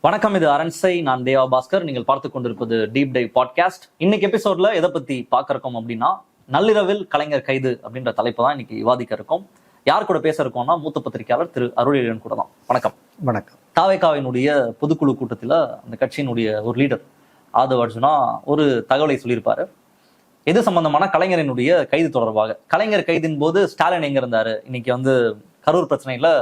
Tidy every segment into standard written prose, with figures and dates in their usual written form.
வணக்கம், இது அரண்சை. நான் தேவா பாஸ்கர். நீங்கள் பார்த்து கொண்டிருப்பது டீப் டைவ் பாட்காஸ்ட். இன்னைக்கு எபிசோட்ல எதை பத்தி பார்க்க இருக்கோம் அப்படின்னா, நள்ளிரவில் கலைஞர் கைது அப்படின்ற தலைப்பு தான் இன்னைக்கு விவாதிக்க இருக்கோம். யார் கூட பேச இருக்கோம்னா, மூத்த பத்திரிகையாளர் திரு அருளேழன் கூட தான். வணக்கம். வணக்கம். தாவேகாவினுடைய பொதுக்குழு கூட்டத்தில் அந்த கட்சியினுடைய ஒரு லீடர் ஆதவ் அர்ஜுனா ஒரு தகவலை சொல்லியிருப்பாரு. எது சம்பந்தமான கலைஞரினுடைய கைது தொடர்பாக. கலைஞர் கைதின் போது ஸ்டாலின் எங்க இருந்தாரு, இன்னைக்கு கரூர் பிரச்சனையில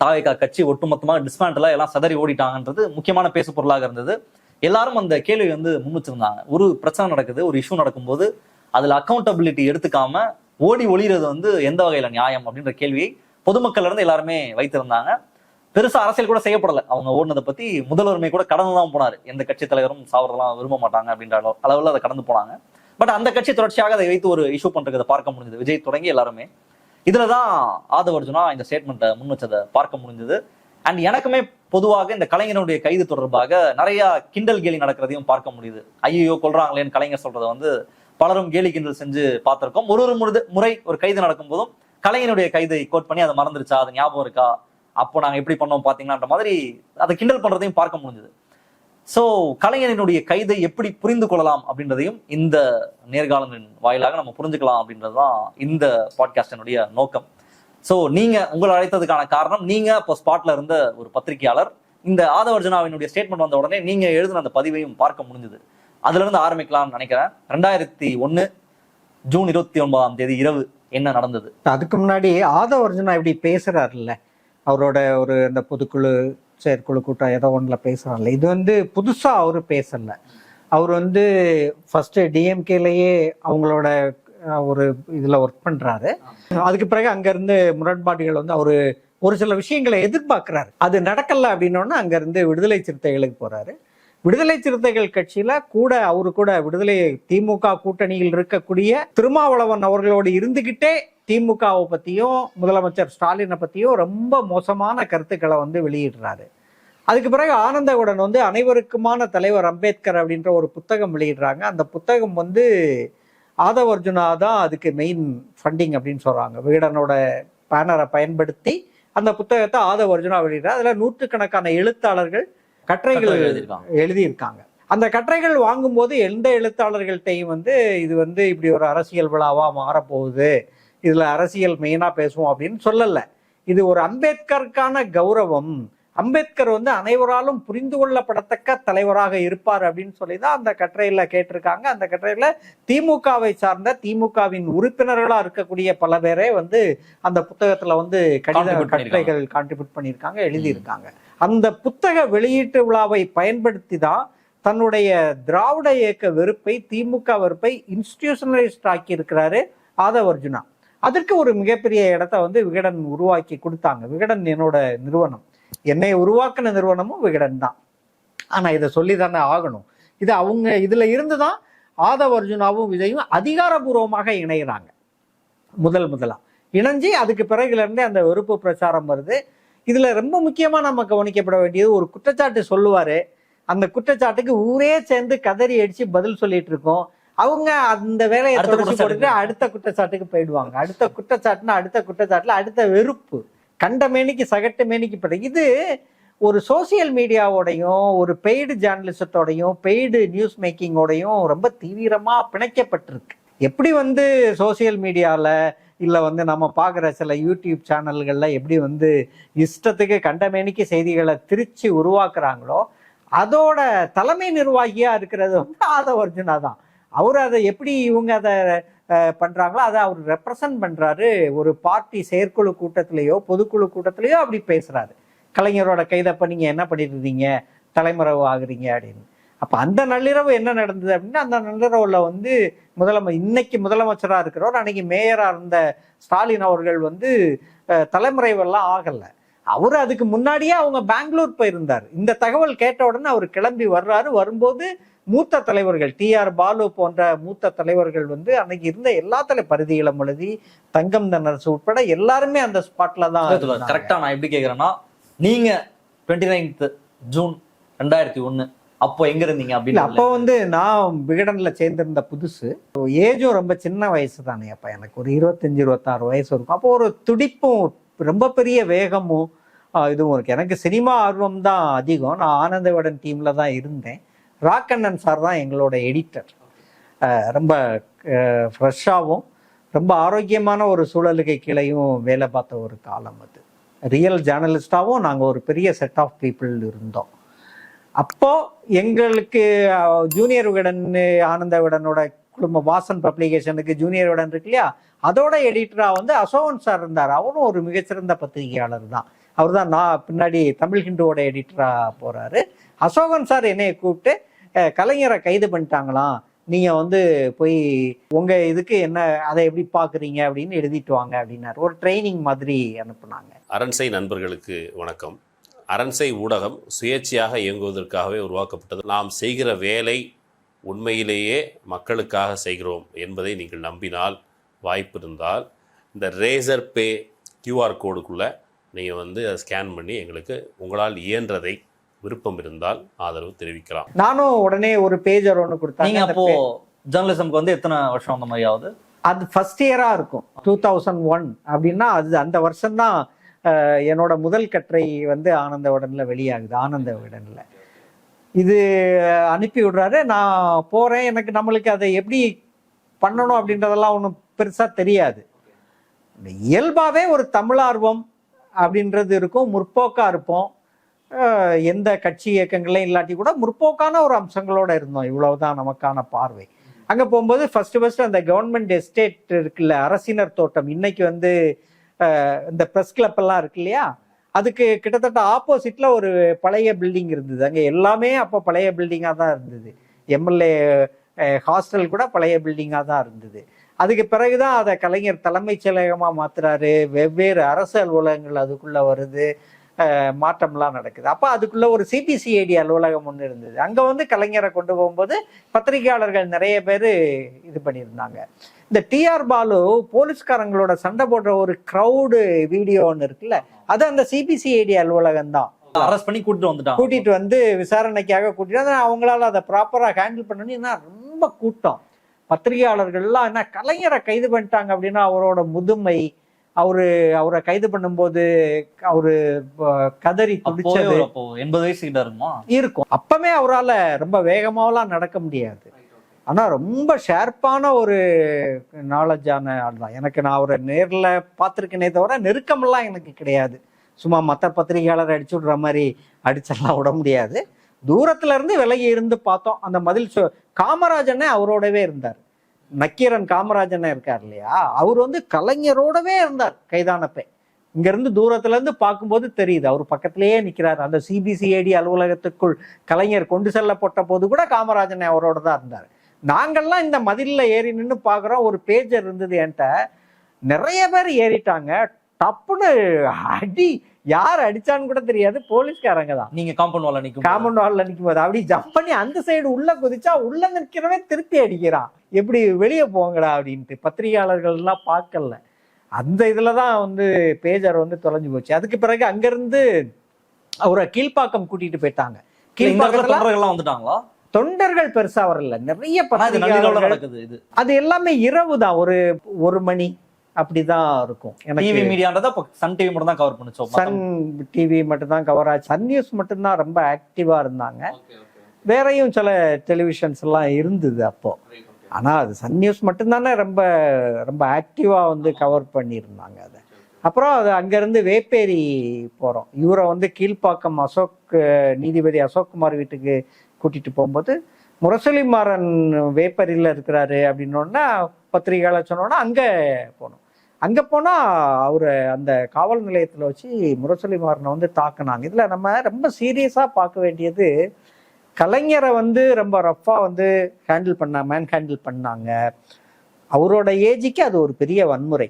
தாவேகா கட்சி ஒட்டுமொத்தமாக டிஸ்மேண்டலா எல்லாம் சதறி ஓடிட்டாங்கன்றது முக்கியமான பேசு பொருளாக இருந்தது. எல்லாரும் அந்த கேள்வி முன் வச்சிருந்தாங்க. ஒரு பிரச்சனை நடக்குது, ஒரு இஷ்யூ நடக்கும்போது அதுல அக்கௌண்டபிலிட்டி எடுத்துக்காம ஓடி ஒளிறது எந்த வகையில நியாயம் அப்படின்ற கேள்வியை பொதுமக்கள் இருந்து எல்லாருமே வைத்திருந்தாங்க. பெருசா அரசியல் கூட செய்யப்படலை. அவங்க ஓடினதை பத்தி முதல்வருமே கூட கடந்து தான் போனாரு. எந்த கட்சி தலைவரும் சாவறதெல்லாம் விரும்ப மாட்டாங்க அப்படின்ற அளவுல அதை கடந்து போனாங்க. பட் அந்த கட்சி தொடர்ச்சியாக அதை வைத்து ஒரு இஷ்யூ பண்றதை பார்க்க முடிஞ்சது. விஜய் தொடங்கி எல்லாருமே இதுலதான் ஆதவ் அர்ஜுனா இந்த ஸ்டேட்மெண்ட்டை முன் வச்சதை பார்க்க முடிஞ்சது. அண்ட் எனக்குமே பொதுவாக இந்த கலைஞருடைய கைது தொடர்பாக நிறைய கிண்டல் கேலி நடக்கிறதையும் பார்க்க முடியுது. ஐயோ கொல்றாங்களேன்னு கலைஞர் சொல்றதை பலரும் கேலி கிண்டல் செஞ்சு பார்த்திருக்கோம். ஒரு முறை ஒரு கைது நடக்கும் போதும் கலைஞருடைய கைதை கோட் பண்ணி அதை மறந்துருச்சா, அது ஞாபகம் இருக்கா, அப்போ நாங்க எப்படி பண்ணோம் பாத்தீங்கன்னான்ற மாதிரி அதை கிண்டல் பண்றதையும் பார்க்க முடிஞ்சது. சோ கலைஞரினுடைய கைதை எப்படி புரிந்து கொள்ளலாம் அப்படின்றதையும் இந்த நேர்காணலின் வாயிலாக நம்ம புரிஞ்சுக்கலாம் அப்படின்றதுதான் இந்த பாட்காஸ்டினுடைய நோக்கம். சோ நீங்க உங்களை அழைத்ததுக்கான காரணம், நீங்க இப்போ ஸ்பாட்ல இருந்த ஒரு பத்திரிகையாளர். இந்த ஆதவ் அர்ஜுனாவினுடைய ஸ்டேட்மெண்ட் வந்த உடனே நீங்க எழுதின அந்த பதிவையும் பார்க்க முடிஞ்சது. அதுல இருந்து ஆரம்பிக்கலாம்னு நினைக்கிறேன். 2001 ஜூன் 29 இரவு என்ன நடந்தது? அதுக்கு முன்னாடி ஆதவ் அர்ஜுனா இப்படி பேசுறாருல்ல, அவரோட அந்த பொதுக்குழு செயற்குழு கூட்டம் ஏதோ ஒன்றுல பேசுறாங்கல்ல, இது புதுசா அவரு பேசல. அவர் ஃபர்ஸ்ட் டிஎம்கேலயே அவங்களோட ஒரு இதுல ஒர்க் பண்றாரு. அதுக்கு பிறகு அங்க இருந்து முரண்பாடுகள் அவரு ஒரு சில விஷயங்களை எதிர்பார்க்கிறாரு. அது நடக்கல அப்படின்னோன்னா அங்க இருந்து விடுதலை சிறுத்தைகளுக்கு போறாரு. விடுதலை சிறுத்தைகள் கட்சியில அவரு கூட விடுதலை திமுக கூட்டணியில் இருக்கக்கூடிய திருமாவளவன் அவர்களோடு இருந்துகிட்டே திமுகவை பத்தியும் முதலமைச்சர் ஸ்டாலினை பத்தியும் ரொம்ப மோசமான கருத்துக்களை வெளியிடுறாரு. அதுக்கு பிறகு ஆனந்தவுடன் அனைவருக்குமான தலைவர் அம்பேத்கர் அப்படின்ற ஒரு புத்தகம் வெளியிடுறாங்க. அந்த புத்தகம் ஆதவ் அர்ஜுனா தான் அதுக்கு மெயின் ஃபண்டிங் அப்படின்னு சொல்றாங்க. விகடனோட பேனரை பயன்படுத்தி அந்த புத்தகத்தை ஆதவ் அர்ஜுனா வெளியிடுறாரு. அதுல நூற்றுக்கணக்கான எழுத்தாளர்கள் கட்டுரைகள் எழுதியிருக்காங்க. அந்த கட்டுரைகள் வாங்கும்போது எந்த எழுத்தாளர்கள்ட்டையும் இது இப்படி ஒரு அரசியல் விழாவா மாறப்போகுது, இதுல அரசியல் மெயினா பேசுவோம் அப்படின்னு சொல்லல. இது ஒரு அம்பேத்கருக்கான கௌரவம். அம்பேத்கர் அனைவராலும் புரிந்து கொள்ளப்படத்தக்க தலைவராக இருப்பார் அப்படின்னு சொல்லிதான் அந்த கட்டுரையில கேட்டிருக்காங்க. அந்த கட்டுரையில திமுகவை சார்ந்த திமுகவின் உறுப்பினர்களா இருக்கக்கூடிய பல பேரே அந்த புத்தகத்துல கட்டுரைகள் கான்ட்ரிபியூட் பண்ணியிருக்காங்க, எழுதியிருக்காங்க. அந்த புத்தக வெளியீட்டு விழாவை பயன்படுத்தி தான் தன்னுடைய திராவிட இயக்க வெறுப்பை, திமுக வெறுப்பை இன்ஸ்டிடியூஷனலைஸ்ட் ஆக்கி இருக்கிறாரு ஆதவ் அர்ஜுனா. அதற்கு ஒரு மிகப்பெரிய இடத்த விகடன் உருவாக்கி கொடுத்தாங்க. விகடன் என்னோட நிறுவனம், என்னை உருவாக்கின நிறுவனமும் விகடன் தான். ஆனா இதை சொல்லி தானே ஆகணும். இது அவங்க இதுல இருந்துதான் ஆதவ் அர்ஜுனாவும் விஜயும் அதிகாரபூர்வமாக இணைகிறாங்க. முதலா இணைஞ்சு அதுக்கு பிறகுல இருந்தே அந்த வெறுப்பு பிரச்சாரம் வருது. இதுல ரொம்ப முக்கியமா நம்ம கவனிக்கப்பட வேண்டியது, ஒரு குற்றச்சாட்டு சொல்லுவாரு, அந்த குற்றச்சாட்டுக்கு ஊரே சேர்ந்து கதறி அடிச்சு பதில் சொல்லிட்டு இருக்கோம். அவங்க அந்த வேலையை போட்டுட்டு அடுத்த குற்றச்சாட்டுக்கு போயிடுவாங்க. அடுத்த குற்றச்சாட்டுல அடுத்த வெறுப்பு கண்ட மேனிக்கு சகட்டு மேனிக்கு பட. இது ஒரு சோசியல் மீடியாவோடையும் ஒரு பெய்டு ஜேர்னலிசத்தோடையும் பெய்டு நியூஸ் மேக்கிங்கோடையும் ரொம்ப தீவிரமா பிணைக்கப்பட்டிருக்கு. எப்படி சோசியல் மீடியால இல்ல நம்ம பாக்குற சில யூடியூப் சேனல்கள்ல எப்படி இஷ்டத்துக்கு கண்டமேனிக்கு செய்திகளை திருச்சி உருவாக்குறாங்களோ, அதோட தலைமை நிர்வாகியா இருக்கிறது ஆதவ் அர்ஜுனா தான். அவரு அதை எப்படி இவங்க அதை பண்றாங்களோ அதை அவர் ரெப்ரசன்ட் பண்றாரு. ஒரு பார்ட்டி செயற்குழு கூட்டத்திலேயோ பொதுக்குழு கூட்டத்திலேயோ அப்படி பேசுறாரு. கலைஞரோட கைதப்ப நீங்க என்ன பண்ணிட்டு இருந்தீங்க, தலைமறைவு ஆகுறீங்க அப்படின்னு. அப்ப அந்த நள்ளிரவு என்ன நடந்தது அப்படின்னா, அந்த நள்ளிரவுல இன்னைக்கு முதலமைச்சரா இருக்கிறவர் அன்னைக்கு மேயரா இருந்த ஸ்டாலின் அவர்கள் தலைமறைவெல்லாம் ஆகல. அவரு அதுக்கு முன்னாடியே அவங்க பெங்களூர் போயிருந்தார். இந்த தகவல் கேட்ட உடனே அவர் கிளம்பி வர்றாரு. வரும்போது மூத்த தலைவர்கள் டிஆர் பாலு போன்ற மூத்த தலைவர்கள் அன்னைக்கு இருந்த எல்லா பரிதி இளமழுதி, தங்கம் தென்னரசு உட்பட எல்லாருமே அந்த ஸ்பாட்ல தான். கரெக்டா நான் எப்படி கேக்குறேன்னா, நீங்க 29 ஜூன் 2001 அப்போ எங்க இருந்தீங்க அப்படின்னு? அப்போ நான் விகடன்ல சேர்ந்திருந்த புதுசு, ஏஜும் ரொம்ப சின்ன வயசு தானே. அப்ப எனக்கு ஒரு 25-26 வயசு இருக்கும். அப்போ ஒரு துடிப்பும் ரொம்ப பெரிய வேகமும் இதுவும் இருக்கு. எனக்கு சினிமா ஆர்வம் தான் அதிகம். நான் ஆனந்த விகடன் டீம்ல தான் இருந்தேன். ராக்கண்ணன் சார் தான் எங்களோட எடிட்டர். ரொம்ப ஃப்ரெஷ்ஷாகவும் ரொம்ப ஆரோக்கியமான ஒரு சூழலுக்கு கீழையும் வேலை பார்த்த ஒரு காலம் அது. ரியல் ஜேர்னலிஸ்டாகவும் நாங்கள் ஒரு பெரிய செட் ஆஃப் பீப்புள் இருந்தோம். அப்போ எங்களுக்கு ஜூனியர் விகடன், ஆனந்த விகடனோட குடும்ப வாசன் பப்ளிகேஷனுக்கு ஜூனியர் விகடன் இருக்கு இல்லையா, அதோட எடிட்டரா வந்து அசோகன் சார் இருந்தார். அவரும் ஒரு மிகச்சிறந்த பத்திரிகையாளர் தான். அவர் தான் நான் பின்னாடி தமிழ் ஹிந்துவோட எடிட்டரா போறாரு. அசோகன் சார் என்னைய கூப்பிட்டு கலைஞரை கைது பண்ணிட்டாங்களாம், நீங்க வந்து போய் உங்க இதுக்கு என்ன, அதை எப்படி பாக்குறீங்க அப்படின்னு எழுதிட்டு வாங்க அப்படின்னாரு. ஒரு ட்ரைனிங் மாதிரி அனுப்புனாங்க. அரண்சை நண்பர்களுக்கு வணக்கம். அரண்சை ஊடகம் சுயேட்சையாக இயங்குவதற்காகவே உருவாக்கப்பட்டது. நாம் செய்கிற வேலை உண்மையிலேயே மக்களுக்காக செய்கிறோம் என்பதை நீங்கள் நம்பினால், வாய்ப்பு இருந்தால் இந்த ரேசர் பே கியூஆர் கோடுக்குள்ளே நீங்கள் வந்து அதை ஸ்கேன் பண்ணி எங்களுக்கு உங்களால் இயன்றதை விருப்பம் இருந்தால் ஆதரவு தெரிவிக்கலாம். நானும் உடனே ஒரு பேஜர் ஒன்று கொடுத்தாங்க. நீங்க அப்போ ஜேர்னலிசம்க்கு வந்து எத்தனை வருஷம் அந்த மாதிரி ஆகுது? அது ஃபர்ஸ்ட் இயரா இருக்கும், 2001 அப்படின்னா. அது அந்த வருஷம்தான் என்னோட முதல் கட்டுரை வந்து ஆனந்த விகடன்ல வெளியாகுது. ஆனந்த விகடன்ல இது அனுப்பி விடுறாரு. நான் போறேன். எனக்கு நம்மளுக்கு அதை எப்படி பண்ணணும் அப்படின்றதெல்லாம் ஒன்றும் பெருசா தெரியாது. இயல்பாவே ஒரு தமிழார்வம் அப்படின்றது இருக்கும். முற்போக்கா இருப்போம். எந்த கட்சி இயக்கங்களையும் இல்லாட்டி கூட முற்போக்கான ஒரு அம்சங்களோட இருந்தோம். இவ்வளவுதான் நமக்கான பார்வை. அங்க போகும்போது ஃபர்ஸ்ட் அந்த கவர்மெண்ட் எஸ்டேட் இருக்குல்ல, அரசினர் தோட்டம், இன்னைக்கு வந்து இந்த பிரஸ் கிளப் எல்லாம் இருக்கு இல்லையா, அதுக்கு கிட்டத்தட்ட ஆப்போசிட்ல ஒரு பழைய பில்டிங் இருந்தது. அங்க எல்லாமே அப்போ பழைய பில்டிங்கா தான் இருந்தது. எம்எல்ஏ ஹாஸ்டல் கூட பழைய பில்டிங்கா தான் இருந்தது. அதுக்கு பிறகுதான் அதை கலைஞர் தலைமைச் செயலகமா மாத்துறாரு. வெவ்வேறு அரசு அலுவலகங்கள் அதுக்குள்ள வருது. மாற்றம்லாம் நடக்குது. அப்போ அதுக்குள்ள ஒரு சிபிசிஐடி அலுவலகம் ஒன்று இருந்தது. அங்க வந்து கலைஞரை கொண்டு போகும்போது பத்திரிகையாளர்கள் நிறைய பேர் இது பண்ணியிருந்தாங்க. இந்த டிஆர் பாலு போலீஸ்காரங்களோட சண்டை போடுற ஒரு கிரௌடு வீடியோ ஒன்று இருக்குல்ல, அது அந்த சிபிசிஐடி அலுவலகம் தான். அரெஸ்ட் பண்ணி கூட்டிட்டு வந்து விசாரணைக்காக கூட்டிட்டு அவங்களால அதை ப்ராப்பரா ஹேண்டில் பண்ணணும்னா ரொம்ப கூட்டம். பத்திரிகையாளர்கள்லாம் என்ன கலைஞரை கைது பண்ணிட்டாங்க அப்படின்னா அவரோட முதுமை, அவரை கைது பண்ணும்போது அவரு கதறி துடிச்சது. 80 வயசு கிட்ட இருக்கும். அப்பவே அவரால் ரொம்ப வேகமாவெல்லாம் நடக்க முடியாது. ஆனா ரொம்ப ஷார்ப்பான ஒரு நாலேஜான ஆள் தான். நான் அவரை நேர்ல பார்த்துருக்கேனே தவிர நெருக்கமெல்லாம் எனக்கு கிடையாது. சும்மா மற்ற பத்திரிகையாளர் அடிச்சு விடுற மாதிரி அடிச்செல்லாம் விட முடியாது. தூரத்துல இருந்து விலகி இருந்து பார்த்தோம். அந்த மதில் காமராஜனே அவரோடவே இருந்தார். நக்கீரன் காமராஜன் இருக்கார் இல்லையா, அவர் வந்து கலைஞரோடவே இருந்தார் கைதானப்ப. இங்க இருந்து தூரத்துல இருந்து பார்க்கும்போது தெரியுது அவர் பக்கத்திலேயே நிக்கிறார். அந்த சிபிசிஐடி அலுவலகத்துக்குள் கலைஞர் கொண்டு செல்லப்பட்ட போது கூட காமராஜன் அவரோட தான் இருந்தார். நாங்கள்லாம் இந்த மதில்ல ஏறி நின்று பாக்குறோம். ஒரு பேஜர் இருந்தது என்கிட்ட. நிறைய பேர் ஏறிட்டாங்க. டப்புன்னு அடி, யார் அடிச்சான்னு கூட தெரியாது. போலீஸ்காரங்க தான். நீங்க காம்பவுண்ட் வால்ல நிக்கும் போது அப்படி ஜம்ப் பண்ணி அந்த சைடு உள்ள குதிச்சா உள்ள நிற்கிறவே திருப்பி அடிக்கிறான். எப்படி வெளியே போங்கடா அப்படின்ட்டு. பத்திரிகையாளர்கள் எல்லாம் பார்க்கல. அந்த இதுலதான் வந்து பேஜர் வந்து தொலைஞ்சு போச்சு. அதுக்கு பிறகு அங்கிருந்து அவரை கீழ்ப்பாக்கம் கூட்டிட்டு போயிட்டாங்க. கீழ்ப்பாக்கத்துல வந்துட்டாங்களா? தொண்டர்கள் பெருசா வரல. நிறைய பத்திரிகையாளர்கள். அது எல்லாமே இரவு தான், ஒரு மணி அப்படிதான் இருக்கும். டிவி மீடியான்றத சன் டிவி மட்டும் தான் கவர் பண்ணுச்சோம். சன் டிவி மட்டும் தான் கவர் ஆச்சு. சன் நியூஸ் மட்டும் தான் ரொம்ப ஆக்டிவா இருந்தாங்க. வேறையும் சில டெலிவிஷன்ஸ் எல்லாம் இருந்தது அப்போ. ஆனா அது சன் நியூஸ் மட்டும்தானே ரொம்ப ரொம்ப ஆக்டிவா வந்து கவர் பண்ணியிருந்தாங்க அதை. அப்புறம் அது அங்கிருந்து வேப்பேரி போறோம். இவரை வந்து கீழ்ப்பாக்கம் நீதிபதி அசோக்குமார் வீட்டுக்கு கூட்டிட்டு போகும்போது முரசொலிமாறன் வேப்பரியில் இருக்கிறாரு அப்படின்னோடனே பத்திரிகையாளர் சொன்னோன்னா அங்கே போனோம். அங்கே போனால் அவரை அந்த காவல் நிலையத்தில் வச்சு முரசொலிமாறனை வந்து தாக்குனாங்க. இதில் நம்ம ரொம்ப சீரியஸாக பார்க்க வேண்டியது, கலைஞரை வந்து ரொம்ப ரஃப்பாக வந்து ஹேண்டில் பண்ணாங்க. அவரோட ஏஜுக்கு அது ஒரு பெரிய வன்முறை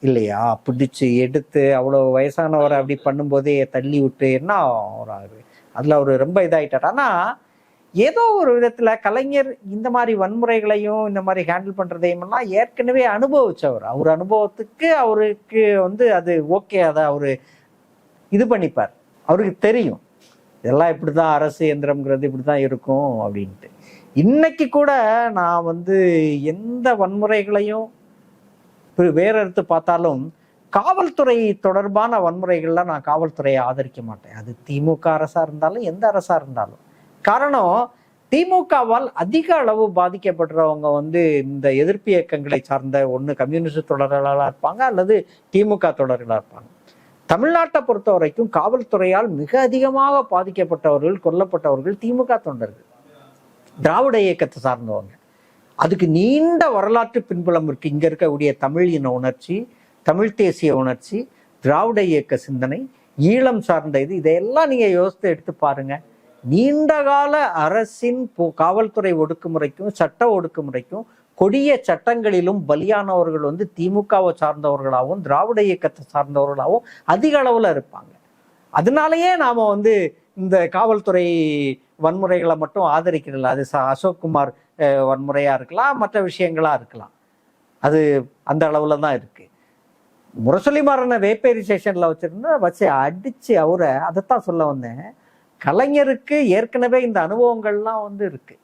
இல்லையா? பிடிச்சி எடுத்து அவ்வளோ வயசானவரை அப்படி பண்ணும்போதே தள்ளி விட்டு என்ன ஆகுறாரு. அதில் அவர் ரொம்ப இதாகிட்டார். ஆனால் ஏதோ ஒரு விதத்துல கலைஞர் இந்த மாதிரி வன்முறைகளையும் இந்த மாதிரி ஹேண்டில் பண்றதையும் எல்லாம் ஏற்கனவே அனுபவிச்சவர். அவர் அனுபவத்துக்கு அவருக்கு வந்து அது ஓகே, அதை அவரு இது பண்ணிப்பார். அவருக்கு தெரியும் இதெல்லாம் இப்படிதான், அரசு இயந்திரம்ங்கிறது இப்படிதான் இருக்கும் அப்படின்ட்டு. இன்னைக்கு கூட நான் வந்து எந்த வன்முறைகளையும் வேற எடுத்து பார்த்தாலும் காவல்துறை தொடர்பான வன்முறைகள்லாம் நான் காவல்துறையை ஆதரிக்க மாட்டேன். அது திமுக அரசா இருந்தாலும் எந்த அரசா இருந்தாலும். காரணம், திமுகவால் அதிக அளவு பாதிக்கப்படுறவங்க இந்த எதிர்ப்பு இயக்கங்களை சார்ந்த ஒன்று கம்யூனிஸ்ட் தொடர்களாக இருப்பாங்க அல்லது திமுக தொடர்களாக இருப்பாங்க. தமிழ்நாட்டை பொறுத்த வரைக்கும் காவல்துறையால் மிக அதிகமாக பாதிக்கப்பட்டவர்கள், கொல்லப்பட்டவர்கள் திமுக தொண்டர்கள், திராவிட இயக்கத்தை சார்ந்தவங்க. அதுக்கு நீண்ட வரலாற்று பின்புலம் இருக்கு. இங்க இருக்கக்கூடிய தமிழ் இன உணர்ச்சி, தமிழ் தேசிய உணர்ச்சி, திராவிட இயக்க சிந்தனை, ஈழம் சார்ந்த இதையெல்லாம் நீங்க யோசித்து எடுத்து பாருங்க. நீண்டகால அரசின் காவல்துறை ஒடுக்குமுறைக்கும் சட்ட ஒடுக்குமுறைக்கும் கொடிய சட்டங்களிலும் பலியானவர்கள் திமுகவை சார்ந்தவர்களாகவும் திராவிட இயக்கத்தை சார்ந்தவர்களாகவும் அதிக அளவுல இருப்பாங்க. அதனாலயே நாம இந்த காவல்துறை வன்முறைகளை மட்டும் ஆதரிக்கிறதில்ல. அது அசோக்குமார் வன்முறையா இருக்கலாம், மற்ற விஷயங்களா இருக்கலாம். அது அந்த அளவுல தான் இருக்கு. முரசொலிமாறனை வேப்பேரி ஸ்டேஷன்ல வச்சு அடிச்சு அவரை, அதைத்தான் சொல்ல வந்தேன். கலைஞருக்கு ஏற்கனவே இந்த அனுபவங்கள்லாம் இருக்கு.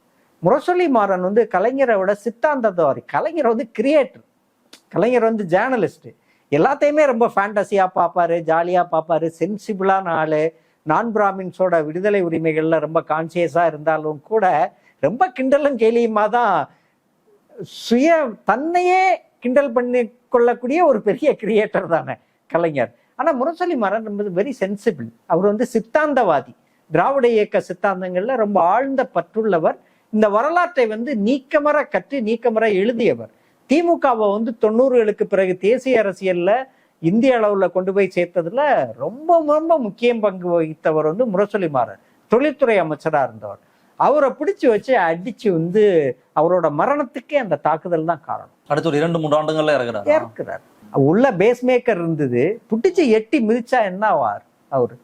முரசொலிமாறன் கலைஞரை விட சித்தாந்தவாதி. கலைஞர் கிரியேட்டர், கலைஞர் ஜேர்னலிஸ்ட். எல்லாத்தையுமே ரொம்ப ஃபேண்டசியா பார்ப்பாரு, ஜாலியா பார்ப்பாரு, சென்சிபிளான ஆளு. நான் பிராமின்ஸோட விடுதலை உரிமைகள்ல ரொம்ப கான்சியஸா இருந்தாலும் கூட ரொம்ப கிண்டலும் கேலியுமா தான் தன்னையே கிண்டல் பண்ணி கொள்ளக்கூடிய ஒரு பெரிய கிரியேட்டர் தானே கலைஞர். ஆனா முரசொலிமாறன் என்பது வெரி சென்சிபிள். அவர் சித்தாந்தவாதி, திராவிட இயக்க சித்தாந்தங்கள்ல ரொம்ப ஆழ்ந்த பற்றுள்ளவர். இந்த வரலாற்றை நீக்கமர கற்று நீக்கமர எழுதியவர். திமுகவை 90களுக்கு பிறகு தேசிய அரசியல்ல இந்திய அளவுல கொண்டு போய் சேர்த்ததுல ரொம்ப ரொம்ப முக்கிய பங்கு வகித்தவர் முரசொலிமாறன். தொழில்துறை அமைச்சரா இருந்தவர். அவரை பிடிச்சு வச்சு அடிச்சு அவரோட மரணத்துக்கே அந்த தாக்குதல் தான் காரணம். அடுத்த ஒரு 2-3 ஆண்டுகள்ல இறக்குறார். உள்ள பேஸ் மேக்கர் இருந்தது, புட்டிச்சு எட்டி மிதிச்சா என்ன ஆவார் அவரு?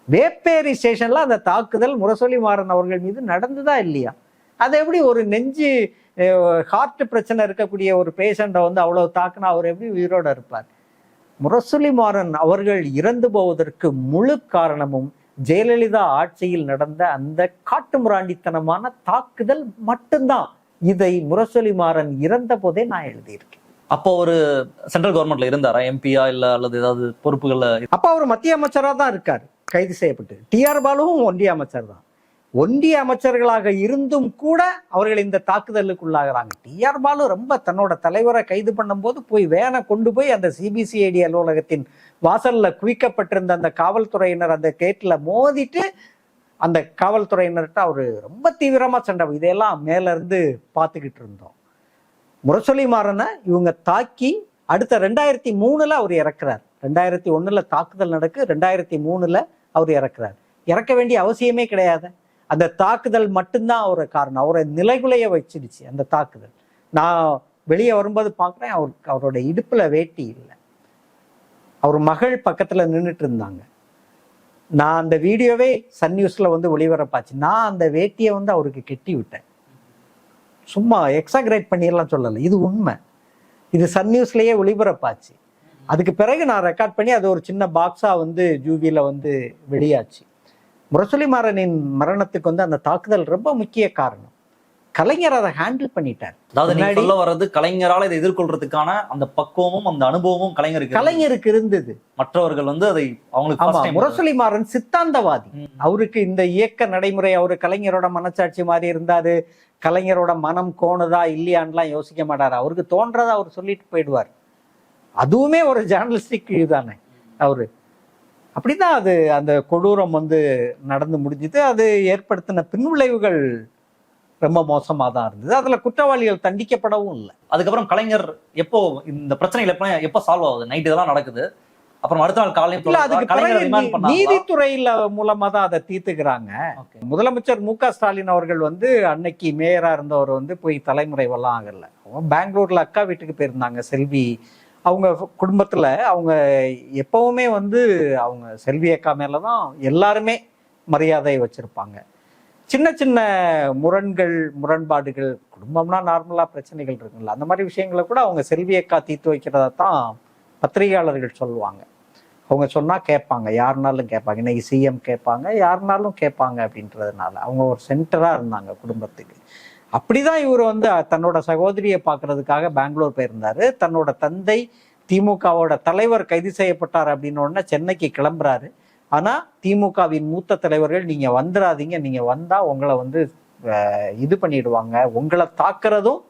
வேப்பேரி ஸ்டேஷன்ல அந்த தாக்குதல் முரசொலிமாறன் அவர்கள் மீது நடந்துதா இல்லையா? அது எப்படி ஒரு நெஞ்சு ஹார்ட் பிரச்சனை இருக்கக்கூடிய ஒரு பேஷண்ட்டை அவ்வளவு தாக்குனா அவர் எப்படி உயிரோட இருப்பார்? முரசொலிமாறன் அவர்கள் இறந்து போவதற்கு முழு காரணமும் ஜெயலலிதா ஆட்சியில் நடந்த அந்த காட்டுமிராண்டித்தனமான தாக்குதல் மட்டும்தான். இதை முரசொலிமாறன் இறந்த போதே நான் எழுதியிருக்கேன். அப்போ ஒரு சென்ட்ரல் கவர்மெண்ட்ல இருந்தாரா? எம்பியா இல்ல அல்லது ஏதாவது பொறுப்புகள்ல? அப்ப அவர் மத்திய அமைச்சரா தான் இருக்காரு, கைது செய்யப்பட்டு. டிஆர் பாலுவும் ஒன்றிய அமைச்சர் தான். ஒன்றிய அமைச்சர்களாக இருந்தும் கூட அவர்கள் இந்த தாக்குதலுக்கு உள்ளாகிறாங்க. டிஆர் பாலு ரொம்ப தன்னோட தலைவரை கைது பண்ணும் போது போய் வேனை கொண்டு போய் அந்த சிபிசிஐடி அலுவலகத்தின் வாசல்ல குவிக்கப்பட்டிருந்த அந்த காவல்துறையினர் அந்த கேட்ல மோதிட்டு அந்த காவல்துறையினர்கிட்ட அவரு ரொம்ப தீவிரமா சண்டை. இதையெல்லாம் மேல இருந்து பார்த்துக்கிட்டு இருந்தோம். முரசொலிமாறனை இவங்க தாக்கி அடுத்த 2003 அவர் இறக்குறார். 2001 தாக்குதல் நடக்கு, 2003 அவர் இறக்குறார். இறக்க வேண்டிய அவசியமே கிடையாது. அந்த தாக்குதல் மட்டும்தான் அவரை காரணம். அவரை நிலைகுலைய வச்சிடுச்சு அந்த தாக்குதல். நான் வெளியே வரும்போது பார்க்குறேன், அவரோட இடுப்புல வேட்டி இல்லை. அவர் மகள் பக்கத்துல நின்றுட்டு இருந்தாங்க. நான் அந்த வீடியோவே சன் நியூஸ்ல ஒளிபரப்பாச்சு. நான் அந்த வேட்டியை அவருக்கு கெட்டி விட்டேன். சும்மா எக்ஸாகரேட் பண்ணிடலாம் சொல்லலை, இது உண்மை. இது சன் நியூஸ்லயே ஒளிபரப்பாச்சு. அதுக்கு பிறகு நான் ரெக்கார்ட் பண்ணி அது ஒரு சின்ன பாக்ஸா ஜூவில வெளியாச்சு. முரசொலிமாறனின் மரணத்துக்கு அந்த தாக்குதல் ரொம்ப முக்கிய காரணம். கலைஞர் அதை ஹேண்டில் பண்ணிட்டார். அதாவது நீங்க சொல்ல வர்றது, கலைஞரால இதை எதிர்கொள்றதுக்கான அந்த பக்குவமும் அந்த அனுபவமும் கலைஞருக்கு இருந்தது. மற்றவர்கள் அதை அவங்களுக்கு. முரசொலிமாறன் சித்தாந்தவாதி. அவருக்கு இந்த இயக்க நடைமுறை, அவரு கலைஞரோட மனசாட்சி மாதிரி இருந்தாரு. கலைஞரோட மனம் கோணுதா இல்லையான்லாம் யோசிக்க மாட்டாரு. அவருக்கு தோன்றதா அவர் சொல்லிட்டு போயிடுவார். அதுவுமே ஒரு ஜேர்னலிஸ்டிக் இதுதானே அவரு. அப்படிதான் அது அந்த கொடூரம் நடந்து முடிஞ்சது. அது ஏற்படுத்தின பின்விளைவுகள் ரொம்ப மோசமா தான் இருந்தது. அதுல குற்றவாளிகள் தண்டிக்கப்படவும் இல்லை. அதுக்கப்புறம் கலைஞர் எப்போ இந்த பிரச்சனைகள் எப்போ சால்வ் ஆகுது? நைட் இதெல்லாம் நடக்குது, அப்புறம் அடுத்த நாள் காலையில் நீதித்துறையில மூலமா தான் அதை தீர்த்துக்கிறாங்க. முதலமைச்சர் மு.க. ஸ்டாலின் அவர்கள் அன்னைக்கு மேயரா இருந்தவர் போய் தலைமுறைவெல்லாம் ஆகல. அவங்க பெங்களூர்ல அக்கா வீட்டுக்கு போயிருந்தாங்க. செல்வி அவங்க குடும்பத்துல அவங்க எப்பவுமே அவங்க செல்வி அக்கா மேலதான் எல்லாருமே மரியாதை வச்சிருப்பாங்க. சின்ன சின்ன முரண்பாடுகள், குடும்பம்னா நார்மலா பிரச்சனைகள் இருக்குல்ல, அந்த மாதிரி விஷயங்களை கூட அவங்க செல்வி அக்கா தீர்த்து வைக்கிறதா தான் பத்திரிகையாளர்கள் சொல்லுவாங்க. அவங்க சொன்னா கேட்பாங்க, யாருனாலும் கேட்பாங்க. இன்னைக்கு சிஎம் கேட்பாங்க, யாருனாலும் கேட்பாங்க அப்படின்றதுனால அவங்க ஒரு சென்டரா இருந்தாங்க குடும்பத்துக்கு. அப்படிதான் இவர் தன்னோட சகோதரியை பார்க்கறதுக்காக பெங்களூர் போயிருந்தாரு. தன்னோட தந்தை திமுகவோட தலைவர் கைது செய்யப்பட்டார் அப்படின்னு உடனே சென்னைக்கு கிளம்புறாரு. ஆனா திமுகவின் மூத்த தலைவர்கள் நீங்க வந்துடாதீங்க, நீங்க வந்தா உங்களை வந்து இது பண்ணிடுவாங்க, உங்களை தாக்குறதும்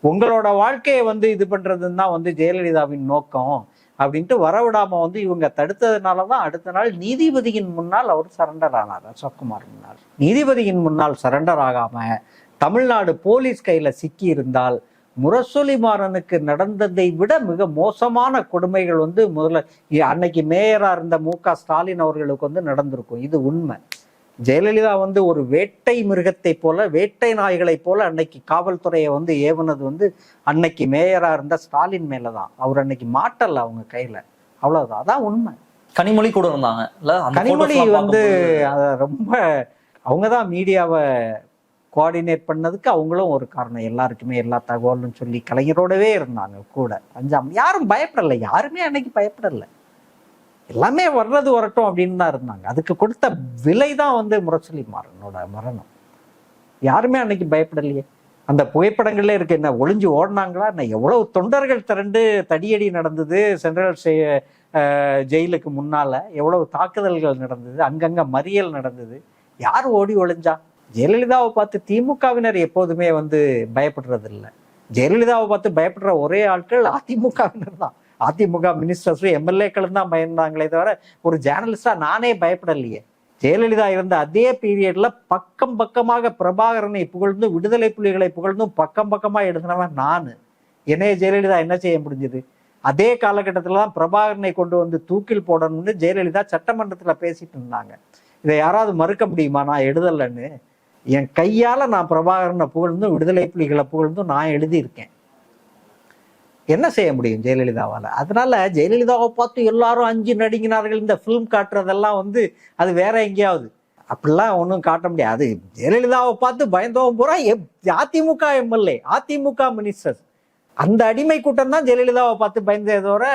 உங்களோட வாழ்க்கையை வந்து இது பண்றதுன்னு தான் வந்து ஜெயலலிதாவின் நோக்கம் அப்படின்ட்டு வரவிடாம வந்து இவங்க தடுத்ததுனாலதான் அடுத்த நாள் நீதிபதியின் முன்னால் அவர் சரண்டர் ஆனார். அசோக்குமார் முன்னால் நீதிபதியின் முன்னால் சரண்டர் ஆகாம தமிழ்நாடு போலீஸ் கையில சிக்கி இருந்தால் முரசொலிமாறனுக்கு நடந்ததை விட மிக மோசமான கொடுமைகள் வந்து முதல்ல அன்னைக்கு மேயரா இருந்த மு.க. ஸ்டாலின் அவர்களுக்கு வந்து நடந்திருக்கும். இது உண்மை. ஜெயலலிதா வந்து ஒரு வேட்டை மிருகத்தை போல, வேட்டை நாய்களை போல அன்னைக்கு காவல்துறையை வந்து ஏவுனது வந்து அன்னைக்கு மேயரா இருந்த ஸ்டாலின் மேலதான். அவர் அன்னைக்கு மாட்டல அவங்க கையில, அவ்வளவுதான். அதான் உண்மை. கனிமொழி கூட இருந்தாங்க இல்ல? கனிமொழி வந்து அத ரொம்ப அவங்கதான் மீடியாவை கோஆர்டினேட் பண்ணதுக்கு அவங்களும் ஒரு காரணம். எல்லாருக்குமே எல்லா தகவலும் சொல்லி கலைஞரோடவே இருந்தாங்க கூட. யாரும் பயப்படலை, யாருமே அன்னைக்கு பயப்படலை. எல்லாமே வர்றது வரட்டும் அப்படின்னு தான் இருந்தாங்க. அதுக்கு கொடுத்த விலை தான் வந்து முரசொலிமாறனோட மரணம். யாருமே அன்னைக்கு பயப்படலையே. அந்த புகைப்படங்கள்ல இருக்கு. என்ன ஒளிஞ்சு ஓடினாங்களா என்ன? எவ்வளவு தொண்டர்கள் திரண்டு தடியடி நடந்தது சென்ட்ரல் ஜெயிலுக்கு முன்னால, எவ்வளவு தாக்குதல்கள் நடந்தது, அங்கங்க மறியல் நடந்தது. யார் ஓடி ஒளிஞ்சா? ஜெயலலிதாவை பார்த்து திமுகவினர் எப்போதுமே வந்து பயப்படுறது இல்லை. ஜெயலலிதாவை பார்த்து பயப்படுற ஒரே ஆட்கள் அதிமுகவினர் தான். அதிமுக மினிஸ்டர்ஸும் எம்எல்ஏக்களும் தான் பயந்தாங்களே தவிர ஒரு ஜேர்னலிஸ்டா நானே பயப்படலையே. ஜெயலலிதா இருந்த அதே பீரியட்ல பக்கம் பக்கமாக பிரபாகரனை புகழ்ந்தும் விடுதலை புலிகளை புகழ்ந்தும் பக்கம் பக்கமா எழுதினவன் நானு. என்னைய ஜெயலலிதா என்ன செய்ய முடிஞ்சது? அதே காலகட்டத்துல தான் பிரபாகரனை கொண்டு வந்து தூக்கில் போடணும்னு ஜெயலலிதா சட்டமன்றத்துல பேசிட்டு இருந்தாங்க. இதை யாராவது மறுக்க முடியுமா? நான் எழுதலன்னு என் கையால நான் பிரபாகரனை புகழ்ந்தும் விடுதலை புலிகளை புகழ்ந்தும் நான் எழுதியிருக்கேன். என்ன செய்ய முடியும் ஜெயலலிதாவால? அதனால ஜெயலலிதாவை பார்த்து எல்லாரும் அஞ்சு நடிகினார்கள். இந்த பிலிம் காட்டுறதெல்லாம் வந்து அது வேற எங்கேயாவது, அப்படிலாம் ஒன்றும் காட்ட முடியாது. ஜெயலலிதாவை பார்த்து பயந்தவன் பூரா அதிமுக எம்எல்ஏ, அதிமுக மினிஸ்டர்ஸ். அந்த அடிமை கூட்டம் தான் ஜெயலலிதாவை பார்த்து பயந்ததே தவிர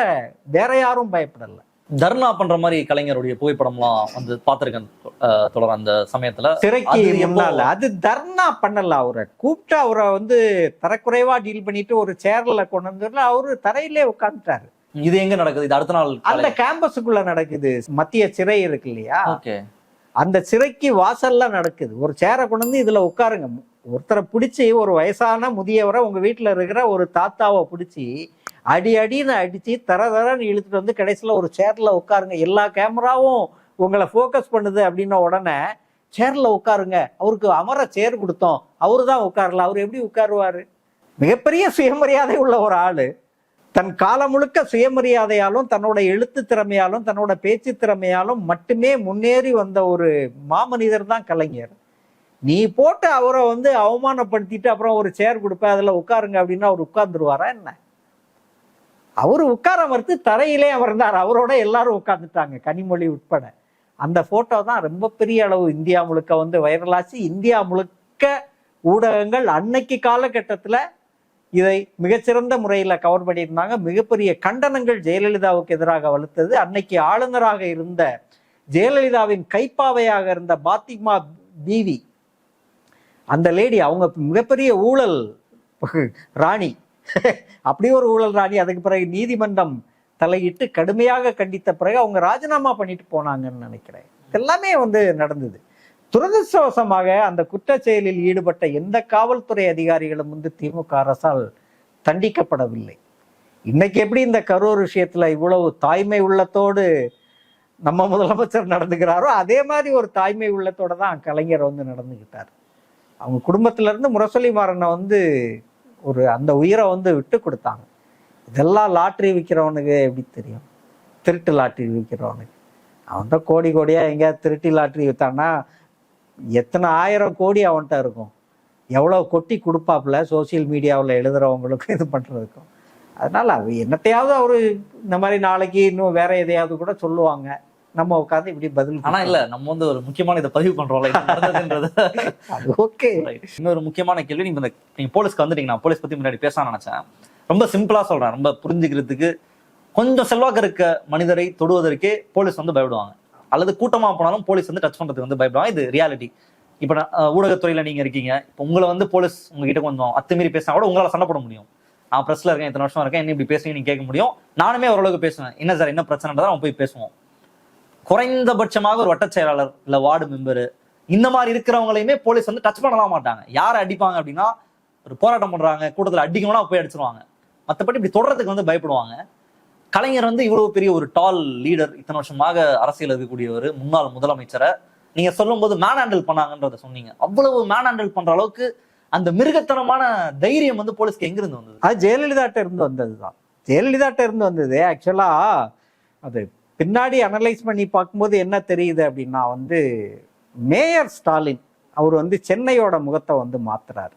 வேற யாரும் பயப்படல. தர்ணா பண்ற மாதிரி கலைஞருடைய புகைப்படம்லாம் வந்து பார்த்திருக்கேன் தொடர். அந்த சமயத்துல சிறைக்கு முன்னால அது தர்ணா பண்ணல. அவரை கூப்பிட்டு அவரை வந்து தரக்குறைவா டீல் பண்ணிட்டு ஒரு சேர்ல கொண்டு வந்து அவரு தரையிலே உட்காந்துட்டாரு. இது எங்க நடக்குது? இது அடுத்த நாள் அந்த கேம்பஸுக்குள்ள நடக்குது. மத்திய சிறை இருக்கு இல்லையா, ஓகே, அந்த சிறைக்கு வாசல்ல நடக்குது. ஒரு சேரை கொண்டு வந்து இதுல உட்காருங்க. ஒருத்தரை பிடிச்சி, ஒரு வயசான முதியவரை உங்க வீட்டுல இருக்கிற ஒரு தாத்தாவை பிடிச்சி அடின்னு அடிச்சு தரன்னு இழுத்துட்டு வந்து கடைசியில ஒரு சேர்ல உட்காருங்க, எல்லா கேமராவும் உங்களை ஃபோக்கஸ் பண்ணுது அப்படின்ன உடனே சேர்ல உட்காருங்க. அவருக்கு அமர சேர் கொடுத்தோம், அவரு தான் உட்காரல. அவர் எப்படி உட்காருவாரு? மிகப்பெரிய சுயமரியாதை உள்ள ஒரு ஆளு, தன் காலம் முழுக்க சுயமரியாதையாலும் தன்னோட எழுத்து திறமையாலும் தன்னோட பேச்சு திறமையாலும் மட்டுமே முன்னேறி வந்த ஒரு மாமனிதர் தான் கலைஞர். நீ போட்டு அவரை வந்து அவமானப்படுத்திட்டு அப்புறம் ஒரு சேர் கொடுப்ப, அதுல உட்காருங்க அப்படின்னா அவர் உட்கார்ந்துருவாரா என்ன? அவரு உட்கார மறுத்து தரையிலே அமர்ந்தார். அவரோட எல்லாரும் உட்கார்ந்துட்டாங்க, கனிமொழி உட்பட. அந்த போட்டோ தான் ரொம்ப பெரிய அளவு இந்தியா முழுக்க வந்து வைரலாச்சு. இந்தியா முழுக்க ஊடகங்கள் அன்னைக்கு காலகட்டத்துல இதை மிகச்சிறந்த முறையில கவர் பண்ணியிருந்தாங்க. மிகப்பெரிய கண்டனங்கள் ஜெயலலிதாவுக்கு எதிராக வலுத்தது. அன்னைக்கு ஆளுநராக இருந்த ஜெயலலிதாவின் கைப்பாவையாக இருந்த பாத்திமா பீவி, அந்த லேடி, அவங்க மிகப்பெரிய ஊழல் ராணி. அப்படி ஒரு ஊழல் ராணி. அதுக்கு பிறகு நீதிமன்றம் தலையிட்டு கடுமையாக கண்டித்த பிறகு அவங்க ராஜினாமா பண்ணிட்டு போனாங்கன்னு நினைக்கிறேன். எல்லாமே வந்து நடந்தது. துரதிருஷ்டவசமாக அந்த குற்றச் செயலில் ஈடுபட்ட எந்த காவல்துறை அதிகாரிகளும் வந்து திமுக அரசால் தண்டிக்கப்படவில்லை. இன்னைக்கு எப்படி இந்த கரூர் விஷயத்துல இவ்வளவு தாய்மை உள்ளத்தோடு நம்ம முதலமைச்சர் நடந்துக்கிறாரோ அதே மாதிரி ஒரு தாய்மை உள்ளத்தோட தான் கலைஞர் வந்து நடந்துக்கிட்டார். அவங்க குடும்பத்துல இருந்து முரசொலிமாறனை வந்து ஒரு அந்த உயிரை வந்து விட்டு கொடுத்தாங்க. இதெல்லாம் லாட்ரி விற்கிறவனுக்கு எப்படி தெரியும்? திருட்டு லாட்ரி விற்கிறவனுக்கு அவன் தான் கோடி கோடியா எங்கேயாவது திருட்டி லாட்ரி விற்றான்னா எத்தனை 1000 கோடி அவன்கிட்ட இருக்கும். எவ்வளோ கொட்டி கொடுப்பாப்புல சோசியல் மீடியாவில் எழுதுறவங்களுக்கும் இது பண்றதுக்கும். அதனால அது என்னத்தையாவது அவரு இந்த மாதிரி நாளைக்கு இன்னும் வேற எதையாவது கூட சொல்லுவாங்க, நம்ம உட்காந்து இப்படி பதில். ஆனா இல்ல, நம்ம வந்து ஒரு முக்கியமான இதை பதிவு பண்றோம்ல, அது ஓகே. இன்னொரு முக்கியமான கேள்வி, நீங்க போலீஸ்க்கு வந்துட்டீங்க. நான் போலீஸ் பத்தி முன்னாடி பேச நினைச்சேன். ரொம்ப சிம்பிளா சொல்றேன், ரொம்ப புரிஞ்சுக்கிறதுக்கு. கொஞ்சம் செல்வாக்கு இருக்க மனிதரை தொடுவதற்கே போலீஸ் வந்து பயப்படுவாங்க, அல்லது கூட்டமா போனாலும் போலீஸ் வந்து டச் பண்றதுக்கு வந்து பயப்படுவாங்க. இது ரியாலிட்டி. இப்ப ஊடகத்துறையில நீங்க இருக்கீங்க, இப்ப உங்களை வந்து போலீஸ் உங்ககிட்ட கொஞ்சம் அத்துமீறி பேசினா கூட உங்களால சண்டை போட முடியும். நான் பிரஸ்ல இருக்கேன், இத்தனை வருஷம் இருக்கேன், என்ன இப்படி பேசுறீங்க நீங்க கேட்க முடியும். நானுமே ஓரளவுக்கு பேசுவேன், என்ன சார் என்ன பிரச்சனைன்றதை நம்ம போய் பேசுவோம். குறைந்தபட்சமாக ஒரு வட்ட செயலாளர் இல்ல வார்டு மெம்பரு இந்த மாதிரி இருக்கிறவங்களையுமே போலீஸ் வந்து டச் பண்ணலாம் மாட்டாங்க. யாரை அடிப்பாங்க அப்படின்னா, ஒரு போராட்டம் பண்றாங்க கூட்டத்தில் அடிக்கணும்னா போய் அடிச்சிருவாங்க. மற்றபடி இப்படி தொடர்றதுக்கு வந்து பயப்படுவாங்க. கலைஞர் வந்து இவ்வளவு பெரிய ஒரு டால் லீடர், இத்தனை வருஷமாக அரசியல் இருக்கக்கூடியவர், முன்னாள் முதலமைச்சரை நீங்க சொல்லும் போது மேன் ஹேண்டில் பண்ணாங்கன்றத சொன்னீங்க. அவ்வளவு மேன் ஹேண்டில் பண்ற அளவுக்கு அந்த மிருகத்தனமான தைரியம் வந்து போலீஸ்க்கு எங்கிருந்து வந்தது? அது ஜெயலலிதாட்ட இருந்து வந்ததுதான். ஜெயலலிதாட்ட இருந்து வந்தது. ஆக்சுவலா அது பின்னாடி அனலைஸ் பண்ணி பார்க்கும்போது என்ன தெரியுது அப்படின்னா வந்து மேயர் ஸ்டாலின் அவர் வந்து சென்னையோட முகத்தை வந்து மாத்துறாரு.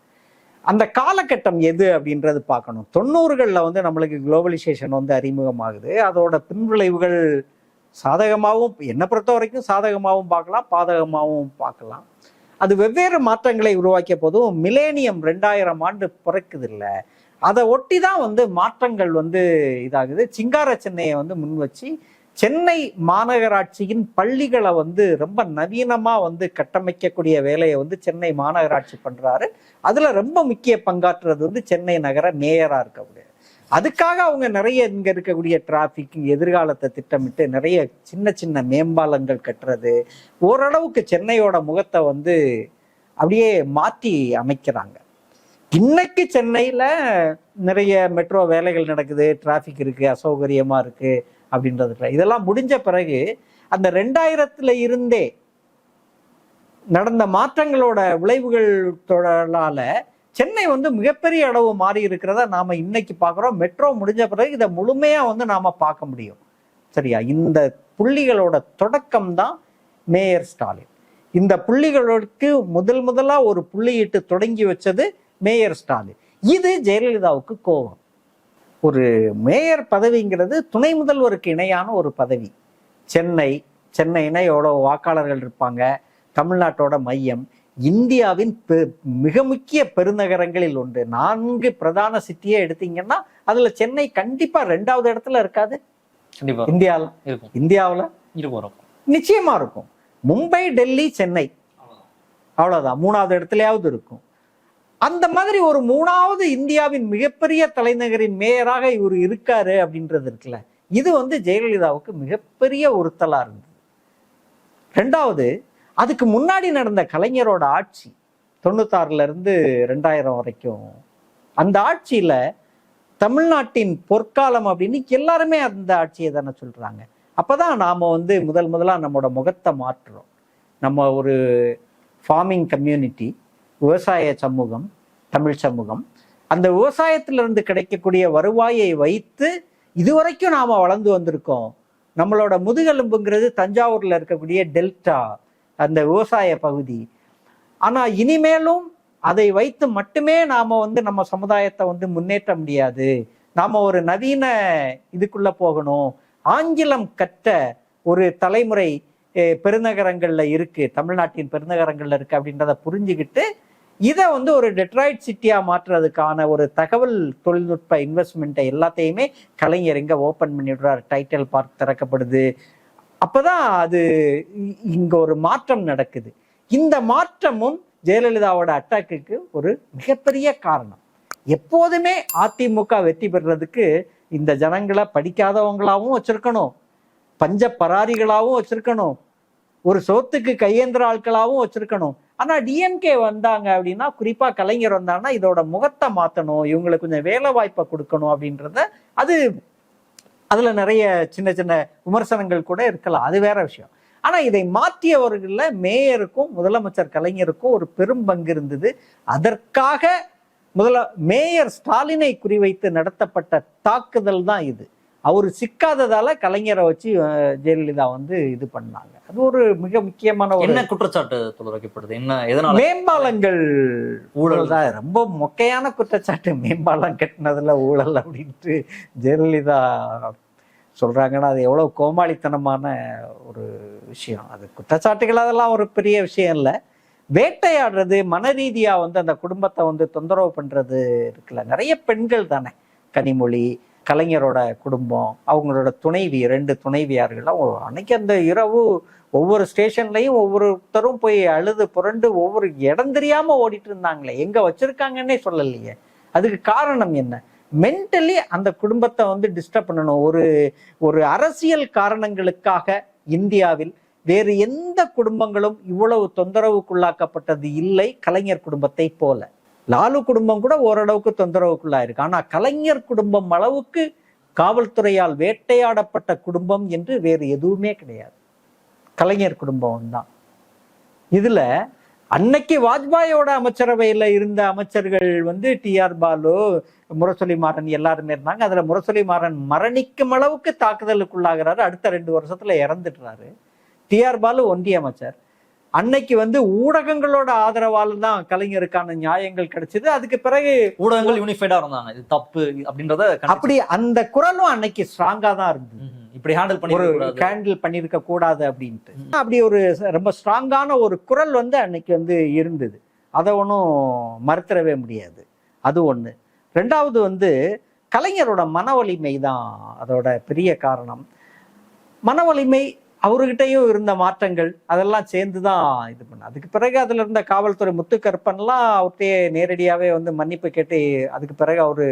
அந்த காலகட்டம் எது அப்படின்றது பார்க்கணும். 90களில் வந்து நம்மளுக்கு குளோபலைசேஷன் வந்து அறிமுகமாகுது. அதோட பின்விளைவுகள் சாதகமாகவும், என்னை பொறுத்த வரைக்கும் சாதகமாகவும் பார்க்கலாம், பாதகமாகவும் பார்க்கலாம். அது வெவ்வேறு மாற்றங்களை உருவாக்கிய போதும் மிலேனியம் 2000 ஆண்டு பிறக்குது இல்லை, அதை ஒட்டி தான் வந்து மாற்றங்கள் வந்து இதாகுது. சிங்கார சென்னையை வந்து முன் வச்சு சென்னை மாநகராட்சியின் பள்ளிகளை வந்து ரொம்ப நவீனமா வந்து கட்டமைக்கக்கூடிய வேலையை வந்து சென்னை மாநகராட்சி பண்றாரு. அதுல ரொம்ப முக்கிய பங்காற்றுறது வந்து சென்னை நகர மேயரா இருக்கக்கூடிய. அதுக்காக அவங்க நிறைய இங்க இருக்கக்கூடிய டிராபிக் எதிர்காலத்தை திட்டமிட்டு நிறைய சின்ன சின்ன மேம்பாலங்கள் கட்டுறது, ஓரளவுக்கு சென்னையோட முகத்தை வந்து அப்படியே மாற்றி அமைக்கிறாங்க. இன்னைக்கு சென்னையில நிறைய மெட்ரோ வேலைகள் நடக்குது, டிராபிக் இருக்கு, அசௌகரியமா இருக்கு அப்படின்றதுல இதெல்லாம் முடிஞ்ச பிறகு அந்த 2000 இருந்தே நடந்த மாற்றங்களோட விளைவுகள் தொடரால சென்னை வந்து மிகப்பெரிய அளவு மாறி இருக்கிறத நாம இன்னைக்கு பார்க்குறோம். மெட்ரோ முடிஞ்ச பிறகு இதை முழுமையா வந்து நாம பார்க்க முடியும். சரியா? இந்த புள்ளிகளோட தொடக்கம் தான் மேயர் ஸ்டாலின். இந்த புள்ளிகளுக்கு முதலா ஒரு புள்ளியிட்டு தொடங்கி வச்சது மேயர் ஸ்டாலின். இது ஜெயலலிதாவுக்கு கோபம். ஒரு மேயர் பதவிங்கிறது துணை முதல்வருக்கு இணையான ஒரு பதவி. சென்னைனா எவ்வளோ வாக்காளர்கள் இருப்பாங்க, தமிழ்நாட்டோட மையம், இந்தியாவின் மிக முக்கிய பெருநகரங்களில் ஒன்று. 4 பிரதான சிட்டியே எடுத்தீங்கன்னா அதுல சென்னை கண்டிப்பா 2வது இடத்துல இருக்காது. இந்தியாவில் நிச்சயமா இருக்கும். மும்பை, டெல்லி, சென்னை அவ்வளவுதான் 3வது இடத்துலயாவது இருக்கும். அந்த மாதிரி ஒரு 3வது இந்தியாவின் மிகப்பெரிய தலைநகரின் மேயராக இவர் இருக்காரு அப்படின்றது இருக்குல்ல, இது வந்து ஜெயலலிதாவுக்கு மிகப்பெரிய உறுத்தலா இருந்தது. 2வது, அதுக்கு முன்னாடி நடந்த கலைஞரோட ஆட்சி 96ல இருந்து 2000 வரைக்கும், அந்த ஆட்சியில தமிழ்நாட்டின் பொற்காலம் அப்படின்னு எல்லாருமே அந்த ஆட்சியை தானே சொல்றாங்க. அப்பதான் நாம வந்து முதலா நம்மளோட முகத்தை மாற்றுறோம். நம்ம ஒரு ஃபார்மிங் கம்யூனிட்டி, விவசாய சமூகம், தமிழ் சமூகம், அந்த விவசாயத்திலிருந்து கிடைக்கக்கூடிய வருவாயை வைத்து இதுவரைக்கும் நாம வளர்ந்து வந்திருக்கோம். நம்மளோட முதுகெலும்புங்கிறது தஞ்சாவூர்ல இருக்கக்கூடிய டெல்டா, அந்த விவசாய பகுதி. ஆனா இனிமேலும் அதை வைத்து மட்டுமே நாம வந்து நம்ம சமுதாயத்தை வந்து முன்னேற்ற முடியாது. நாம ஒரு நவீன இதுக்குள்ள போகணும். ஆங்கிலம் கற்ற ஒரு தலைமுறை பெருநகரங்கள்ல இருக்கு, தமிழ்நாட்டின் பெருநகரங்கள்ல இருக்கு அப்படின்றத புரிஞ்சுக்கிட்டு இதை வந்து ஒரு டெட்ராய்ட் சிட்டியா மாற்றுறதுக்கான ஒரு தகவல் தொழில்நுட்ப இன்வெஸ்ட்மெண்ட்டை எல்லாத்தையுமே கலைஞர் இங்க ஓப்பன் பண்ணிவிடுறாரு. டைட்டில் பார்க் திறக்கப்படுது. அப்பதான் அது இங்க ஒரு மாற்றம் நடக்குது. இந்த மாற்றமும் ஜெயலலிதாவோட அட்டாக்குக்கு ஒரு மிகப்பெரிய காரணம். எப்போதுமே அதிமுக வெற்றி பெறுறதுக்கு இந்த ஜனங்களை படிக்காதவங்களாவும் வச்சிருக்கணும், பஞ்ச பராரிகளாகவும் வச்சிருக்கணும், ஒரு சோத்துக்கு கையேந்திர ஆட்களாகவும் வச்சிருக்கணும். ஆனா டிஎம்கே வந்தாங்க அப்படின்னா, குறிப்பா கலைஞர் வந்தாங்கன்னா இதோட முகத்தை மாத்தணும், இவங்களுக்கு கொஞ்சம் வேலை வாய்ப்பை கொடுக்கணும் அப்படின்றத, அதுல நிறைய சின்ன சின்ன விமர்சனங்கள் கூட இருக்கலாம், அது வேற விஷயம். ஆனா இதை மாற்றியவர்கள மேயருக்கும் முதலமைச்சர் கலைஞருக்கும் ஒரு பெரும் பங்கு இருந்தது. அதற்காக மேயர் ஸ்டாலினை குறிவைத்து நடத்தப்பட்ட தாக்குதல் தான் இது. அவரு சிக்காததால கலைஞரை வச்சு ஜெயலலிதா வந்து இது பண்ணாங்க. அது ஒரு மிக முக்கியமான ஒரு என்ன குற்றச்சாட்டு வைக்கப்படுது, என்ன எதனால? மேம்பாலங்கள் ஊழல் தான் ரொம்ப மொக்கையான குற்றச்சாட்டு. மேம்பாலம் கட்டினதுல ஊழல் அப்படின்ட்டு ஜெயலலிதா சொல்றாங்கன்னா அது எவ்வளவு கோமாளித்தனமான ஒரு விஷயம். அது குற்றச்சாட்டுகள் அதெல்லாம் ஒரு பெரிய விஷயம் இல்லை. வேட்டையாடுறது, மன ரீதியா வந்து அந்த குடும்பத்தை வந்து தொந்தரவு பண்றது இருக்குல்ல, நிறைய பெண்கள் தானே, கனிமொழி, கலைஞரோட குடும்பம், அவங்களோட துணைவி, 2 துணைவியார்கள்லாம் அன்னைக்கு அந்த இரவு ஒவ்வொரு ஸ்டேஷன்லையும் ஒவ்வொருத்தரும் போய் அழுது புரண்டு ஒவ்வொரு இடம் தெரியாம ஓடிட்டு இருந்தாங்களே, எங்க வச்சிருக்காங்கன்னே சொல்லலையே. அதுக்கு காரணம் என்ன? மென்டலி அந்த குடும்பத்தை வந்து டிஸ்டர்ப் பண்ணணும். ஒரு அரசியல் காரணங்களுக்காக இந்தியாவில் வேறு எந்த குடும்பங்களும் இவ்வளவு தொந்தரவுக்குள்ளாக்கப்பட்டது இல்லை கலைஞர் குடும்பத்தை போல. லாலு குடும்பம் கூட ஓரளவுக்கு தொந்தரவுக்குள்ளாயிருக்கு. ஆனா கலைஞர் குடும்பம் அளவுக்கு காவல்துறையால் வேட்டையாடப்பட்ட குடும்பம் என்று வேறு எதுவுமே கிடையாது. கலைஞர் குடும்பம் தான். இதுல அன்னைக்கு வாஜ்பாயோட அமைச்சரவையில இருந்த அமைச்சர்கள் வந்து டிஆர் பாலு, முரசொலி மாறன் எல்லாருமே இருந்தாங்க. அதுல முரசொலி மாறன் மரணிக்கும் அளவுக்கு தாக்குதலுக்குள்ளாகிறாரு. அடுத்த 2 வருஷத்துல இறந்துடுறாரு. டிஆர் பாலு ஒன்றிய அமைச்சர். அன்னைக்கு வந்து ஊடகங்களோட ஆதரவால் தான் கலைஞருக்கான நியாயங்கள் கிடைச்சது. அதுக்கு பிறகு ஊடகங்கள் யூனிஃபைடா இருந்தாங்க, இது தப்பு அப்படின்றத அப்படி அந்த குரலும் அன்னைக்கு ஸ்ட்ராங்கா தான் இருந்தது. இப்படி ஹேண்டில் பண்ணிருக்க கூடாது அப்படின்ட்டு அப்படி ஒரு ரொம்ப ஸ்ட்ராங்கான ஒரு குரல் வந்து அன்னைக்கு வந்து இருந்தது. அதை ஒன்றும் மறுத்தரவே முடியாது. அது ஒண்ணு. ரெண்டாவது வந்து கலைஞரோட மன வலிமை தான் அதோட பெரிய காரணம். மன வலிமை, அவர்கிட்டையும் இருந்த மாற்றங்கள் அதெல்லாம் சேர்ந்துதான் இது பண்ண. அதுக்கு பிறகு அதுல இருந்த காவல்துறை முத்துக்கருப்பன்லாம் அவர்கிட்டயே நேரடியாவே வந்து மன்னிப்பு கேட்டு அதுக்கு பிறகு அவரு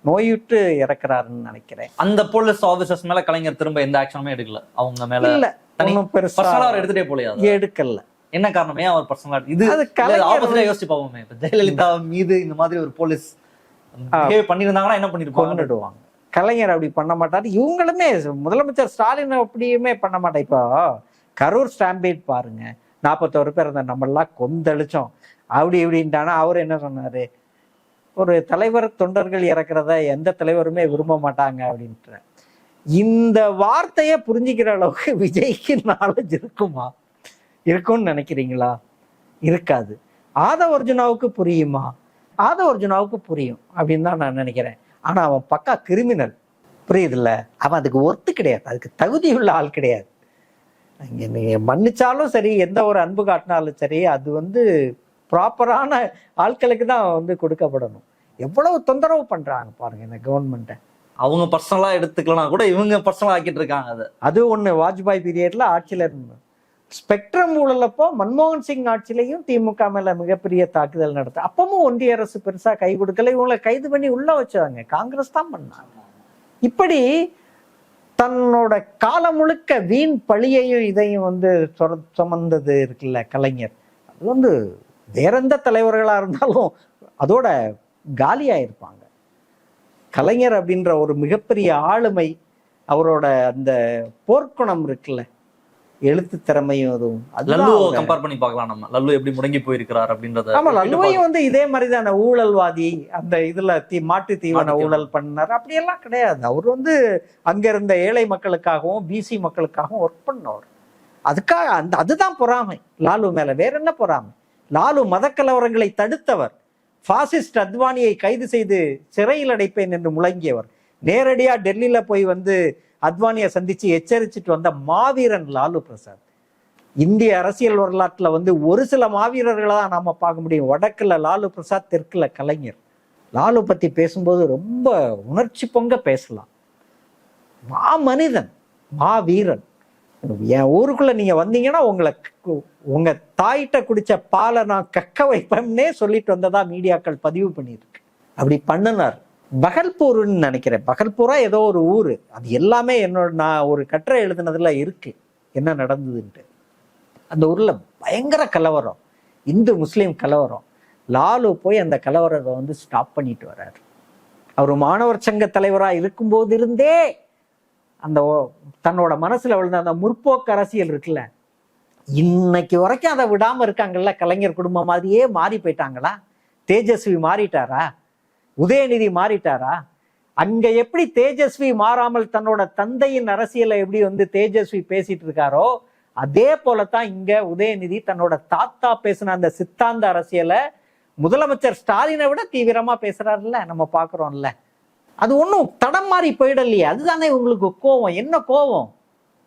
நோயுற்று இறக்குறாருன்னு நினைக்கிறேன். அந்த போலீஸ் ஆபீசர்ஸ் மேல கலைஞர் திரும்ப எந்த ஆக்ஷனுமே எடுக்கல. அவங்க மேல இல்ல பெருசா எடுத்துட்டே போலையா? எடுக்கல. என்ன காரணமே அவர் பர்சனலா இது ஆபீஸ்ல யோசிச்சு பாப்போமே. ஜெயலலிதா மீது இந்த மாதிரி ஒரு போலீஸ் பண்ணிருந்தாங்கன்னா என்ன பண்ணிருப்பாங்க? கலைஞர் அப்படி பண்ண மாட்டாரு. இவங்களுமே முதலமைச்சர் ஸ்டாலின் அப்படியுமே பண்ண மாட்டேன். இப்போ கரூர் ஸ்டாம்பேட் பாருங்க, 41 பேர் இருந்தா நம்ம எல்லாம் கொந்தளிச்சோம் அப்படி இப்படின்ட்டானா அவரு என்ன சொன்னாரு, ஒரு தலைவர் தொண்டர்கள் இறக்குறத எந்த தலைவருமே விரும்ப மாட்டாங்க அப்படின்ற இந்த வார்த்தையை புரிஞ்சுக்கிற அளவுக்கு விஜய்க்கு நாலேஜ் இருக்கும்னு நினைக்கிறீங்களா? இருக்காது. ஆதவ அர்ஜுனாவுக்கு புரியுமா? ஆதவ அர்ஜுனாவுக்கு புரியும் அப்படின்னு தான் நான் நினைக்கிறேன். ஆனா அவன் பக்கா கிரிமினல், புரியுதுல்ல? அவன் அதுக்கு ஒர்த்து கிடையாது, அதுக்கு தகுதி உள்ள ஆள் கிடையாது. நீங்க மன்னிச்சாலும் சரி, எந்த ஒரு அன்பு காட்டினாலும் சரி, அது வந்து ப்ராப்பரான ஆட்களுக்கு தான் வந்து கொடுக்கப்படணும். எவ்வளவு தொந்தரவு பண்றாங்க பாருங்க இந்த கவர்மெண்ட்டை. அவங்க பர்சனலா எடுத்துக்கலாம் கூட இவங்க பர்சனலா ஆக்கிட்டு இருக்காங்க. அது ஒண்ணு. வாஜ்பாய் பீரியட்ல ஆட்சியில இருந்தோம். ஸ்பெக்ட்ரம் ஊழலப்போ மன்மோகன் சிங் ஆட்சியிலையும் திமுக மேல மிகப்பெரிய தாக்குதல் நடத்த, அப்பவும் ஒன்றிய அரசு பெருசா கை கொடுக்கல. இவங்களை கைது பண்ணி உள்ள வச்சாங்க, காங்கிரஸ் தான் பண்ணாங்க. இப்படி தன்னோட காலம் முழுக்க வீண் பழியையும் இதையும் வந்து சுமந்தது இருக்குல்ல கலைஞர். அது வந்து வேற எந்த தலைவர்களா இருந்தாலும் அதோட காலியாயிருப்பாங்க. கலைஞர் அப்படின்ற ஒரு மிகப்பெரிய ஆளுமை, அவரோட அந்த போர்க்குணம் இருக்குல்ல, எழுத்து திறமையும் அதுவும். லல்லுவை கம்பேர் பண்ணி பார்க்கலாம் நம்ம. லல்லு எப்படி முடங்கி போயிருக்கிறார் அப்படின்றத. ஆமா, லல்லுவையும் வந்து இதே மாதிரிதான ஊழல்வாதி, அந்த இதுல மாட்டு தீவன ஊழல் பண்ணார். அப்படியெல்லாம் கிடையாது. அவர் வந்து அங்க இருந்த ஏழை மக்களுக்காகவும் பிசி மக்களுக்காகவும் ஒர்க் பண்ணவர். அதுக்காக அதுதான் பொறாமை லாலு மேல. வேற என்ன பொறாமை? லாலு மத கலவரங்களை தடுத்தவர். பாசிஸ்ட் அத்வானியை கைது செய்து சிறையில் அடைப்பேன் என்று முழங்கியவர். நேரடியா டெல்லியில போய் வந்து அத்வானியை சந்திச்சு எச்சரிச்சுட்டு வந்த மாவீரன் லாலு பிரசாத். இந்திய அரசியல் வரலாற்றுல வந்து ஒரு சில மாவீரர்களை தான் நாம பார்க்க முடியும். வடக்குல லாலு பிரசாத், தெற்குல கலைஞர். லாலு பத்தி பேசும்போது ரொம்ப உணர்ச்சி பொங்க பேசலாம். மா மனிதன், மா வீரன். என் ஊருக்குள்ள நீங்க வந்தீங்கன்னா உங்க தாயிட்ட குடிச்ச பாலை நான் கக்க வைப்பேன்னே சொல்லிட்டு வந்ததா மீடியாக்கள் பதிவு பண்ணியிருக்கு. அப்படி பண்ணினார். பகல்பூர்னு நினைக்கிறேன், பகல்பூரா ஏதோ ஒரு ஊரு. அது எல்லாமே நான் ஒரு கட்டுரை எழுதுனதுல இருக்கு என்ன நடந்ததுன்ட்டு. அந்த ஊர்ல பயங்கர கலவரம், இந்து முஸ்லீம் கலவரம். லாலு போய் அந்த கலவரத்தை வந்து ஸ்டாப் பண்ணிட்டு வர்றாரு. அவர் மாணவர் சங்க தலைவரா இருக்கும்போது இருந்தே அந்த தன்னோட மனசுல விழுந்த அந்த முற்போக்கு அரசியல் இருக்குல்ல, இன்னைக்கு வரைக்கும் அதை விடாம இருக்காங்கல்ல. கலைஞர் குடும்பம் மாதிரியே மாறி போயிட்டாங்களா? தேஜஸ்வி மாறிட்டாரா? உதயநிதி மாறிட்டாரா? அங்க எப்படி தேஜஸ்வி மாறாமல் தன்னோட தந்தையின் அரசியலை எப்படி வந்து தேஜஸ்வி பேசிட்டு இருக்காரோ, அதே போலத்தான் இங்க உதயநிதி தன்னோட தாத்தா பேசின அந்த சித்தாந்த அரசியலை முதலமைச்சர் ஸ்டாலினை விட தீவிரமா பேசுறாருல்ல, நம்ம பாக்குறோம்ல. அது ஒன்றும் தடம் மாறி போயிடலையே. அதுதானே உங்களுக்கு கோவம். என்ன கோவம்?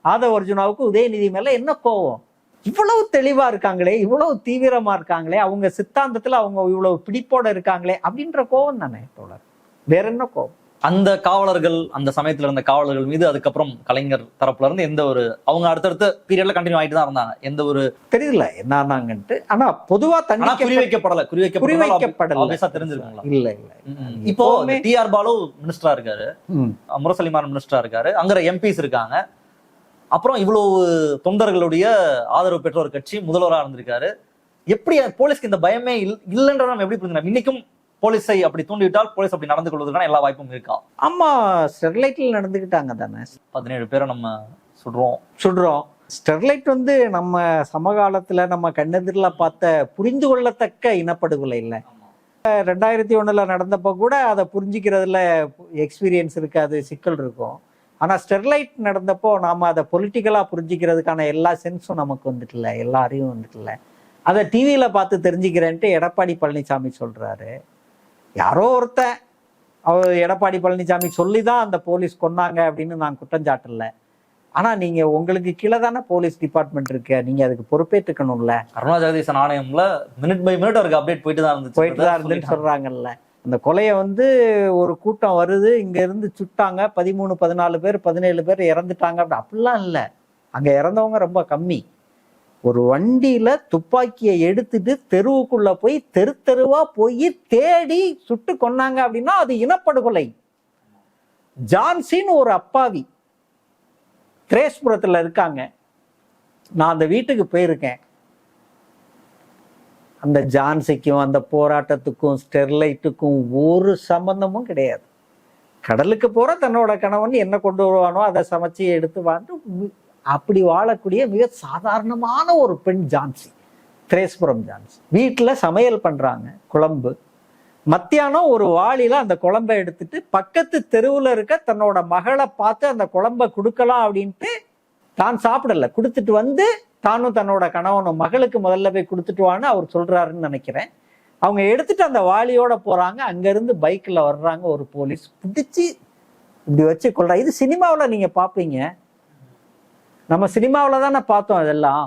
ஆதவ அர்ஜுனாவுக்கு உதயநிதி மேல என்ன கோவம்? இவ்வளவு தெளிவா இருக்காங்களே, இவ்வளவு தீவிரமா இருக்காங்களே, அவங்க சித்தாந்தத்துல அவங்க இவ்வளவு பிடிப்போட இருக்காங்களே அப்படின்ற கோவம் தானே தோழர். வேற என்ன கோவம்? அந்த காவலர்கள், அந்த சமயத்துல இருந்த காவலர்கள் மீது அதுக்கப்புறம் கலைஞர் தரப்புல இருந்து எந்த ஒரு, அவங்க அடுத்தடுத்த பீரியட்ல கண்டினியூ ஆயிட்டு தான் இருந்தாங்க, எந்த ஒரு தெரியல என்னன்னாங்கன்ட்டு. ஆனா பொதுவா குறிவைக்கப்படல தெரிஞ்சிருக்குங்களா? இல்ல இல்ல. இப்போ டிஆர் பாலு மினிஸ்டரா இருக்காரு, முரசலிமான் மினிஸ்டரா இருக்காரு, அங்க எம்பிஸ் இருக்காங்க, அப்புறம் இவ்வளவு தொண்டர்களுடைய ஆதரவு பெற்ற ஒரு கட்சி முதல்வராக இருந்திருக்காரு. எப்படி போலீஸ்க்கு இந்த பயமே இல்லைன்றத நம்ம எப்படி புரிஞ்சுக்கலாம்? இன்னைக்கும் போலீஸை அப்படி தூண்டிவிட்டால் போலீஸ் அப்படி நடந்து கொள்வதற்கான எல்லா வாய்ப்பும் இருக்கா? ஆமா, ஸ்டெர்லைட்ல நடந்துக்கிட்டாங்க தானே. 17 பேரை நம்ம சுடுறோம். ஸ்டெர்லைட் வந்து நம்ம சமகாலத்துல நம்ம கண்ணெதிரில் பார்த்த புரிந்து கொள்ளத்தக்க இனப்படுகொலை இல்லை. 2001 நடந்தப்போ கூட அதை புரிஞ்சுக்கிறதுல எக்ஸ்பீரியன்ஸ் இருக்காது, சிக்கல் இருக்கும். ஆனா ஸ்டெர்லைட் நடந்தப்போ நாம அதை பொலிட்டிக்கலா புரிஞ்சுக்கிறதுக்கான எல்லா சென்ஸும் நமக்கு வந்துட்டுல, எல்லா அறிவும் வந்துட்டுல. அதை டிவியில பார்த்து தெரிஞ்சுக்கிறேன்ட்டு எடப்பாடி பழனிசாமி சொல்றாரு. யாரோ ஒருத்தன் அவர் எடப்பாடி பழனிசாமி சொல்லிதான் அந்த போலீஸ் கொன்னாங்க அப்படின்னு நான் குற்றஞ்சாட்டல. ஆனா நீங்க உங்களுக்கு கீழே தானே போலீஸ் டிபார்ட்மெண்ட் இருக்கு, நீங்க அதுக்கு பொறுப்பேற்றுக்கணும்ல. அருணா ஜெகதீசன் ஆணையம்ல மினிட் பை மினிட் அவருக்கு அப்டேட் போயிட்டு தான் இருந்துன்னு சொல்றாங்கல்ல. அந்த கொலையை வந்து ஒரு கூட்டம் வருது, இங்க இருந்து சுட்டாங்க, 13 14 பேர் 17 பேர் இறந்துட்டாங்க அப்படிலாம் இல்லை. அங்க இறந்தவங்க ரொம்ப கம்மி. ஒரு வண்டியில துப்பாக்கியை எடுத்துட்டு தெருவுக்குள்ள போய் தெருவா போய் தேடி சுட்டு கொன்னாங்க அப்படின்னா அது இனப்படுகொலை. ஜான்சின்னு ஒரு அப்பாவி திரேஸ்புரத்துல இருக்காங்க. நான் அந்த வீட்டுக்கு போயிருக்கேன். அந்த ஜான்சிக்கும் அந்த போராட்டத்துக்கும் ஸ்டெர்லைட்டுக்கும் ஒரு சம்பந்தமும் கிடையாது. கடலுக்கு போற தன்னோட கணவன் என்ன கொண்டு வருவானோ அதை சமைச்சு எடுத்து வாங்கிட்டு அப்படி வாழக்கூடிய மிக சாதாரணமான ஒரு பெண் ஜான்சி, திரேஸ்புரம் ஜான்சி. வீட்டுல சமையல் பண்றாங்க, குழம்பு. மத்தியானம் ஒரு வாளியில அந்த குழம்பை எடுத்துட்டு பக்கத்து தெருவுல இருக்க தன்னோட மகளை பார்த்து அந்த குழம்பை கொடுக்கலாம் அப்படின்ட்டு தான் சாப்பிடல, கொடுத்துட்டு வந்து தானும் தன்னோட கணவனும் மகளுக்கு முதல்ல போய் கொடுத்துட்டு வான்னு அவர் சொல்றாருன்னு நினைக்கிறேன். அவங்க எடுத்துட்டு அந்த வாளியோட போறாங்க. அங்க இருந்து பைக்ல வர்றாங்க, ஒரு போலீஸ் பிடிச்சி இப்படி வச்சு கொள்றா. இது சினிமாவில் நீங்க பாப்பீங்க, நம்ம சினிமாவில் தானே பார்த்தோம் இதெல்லாம்.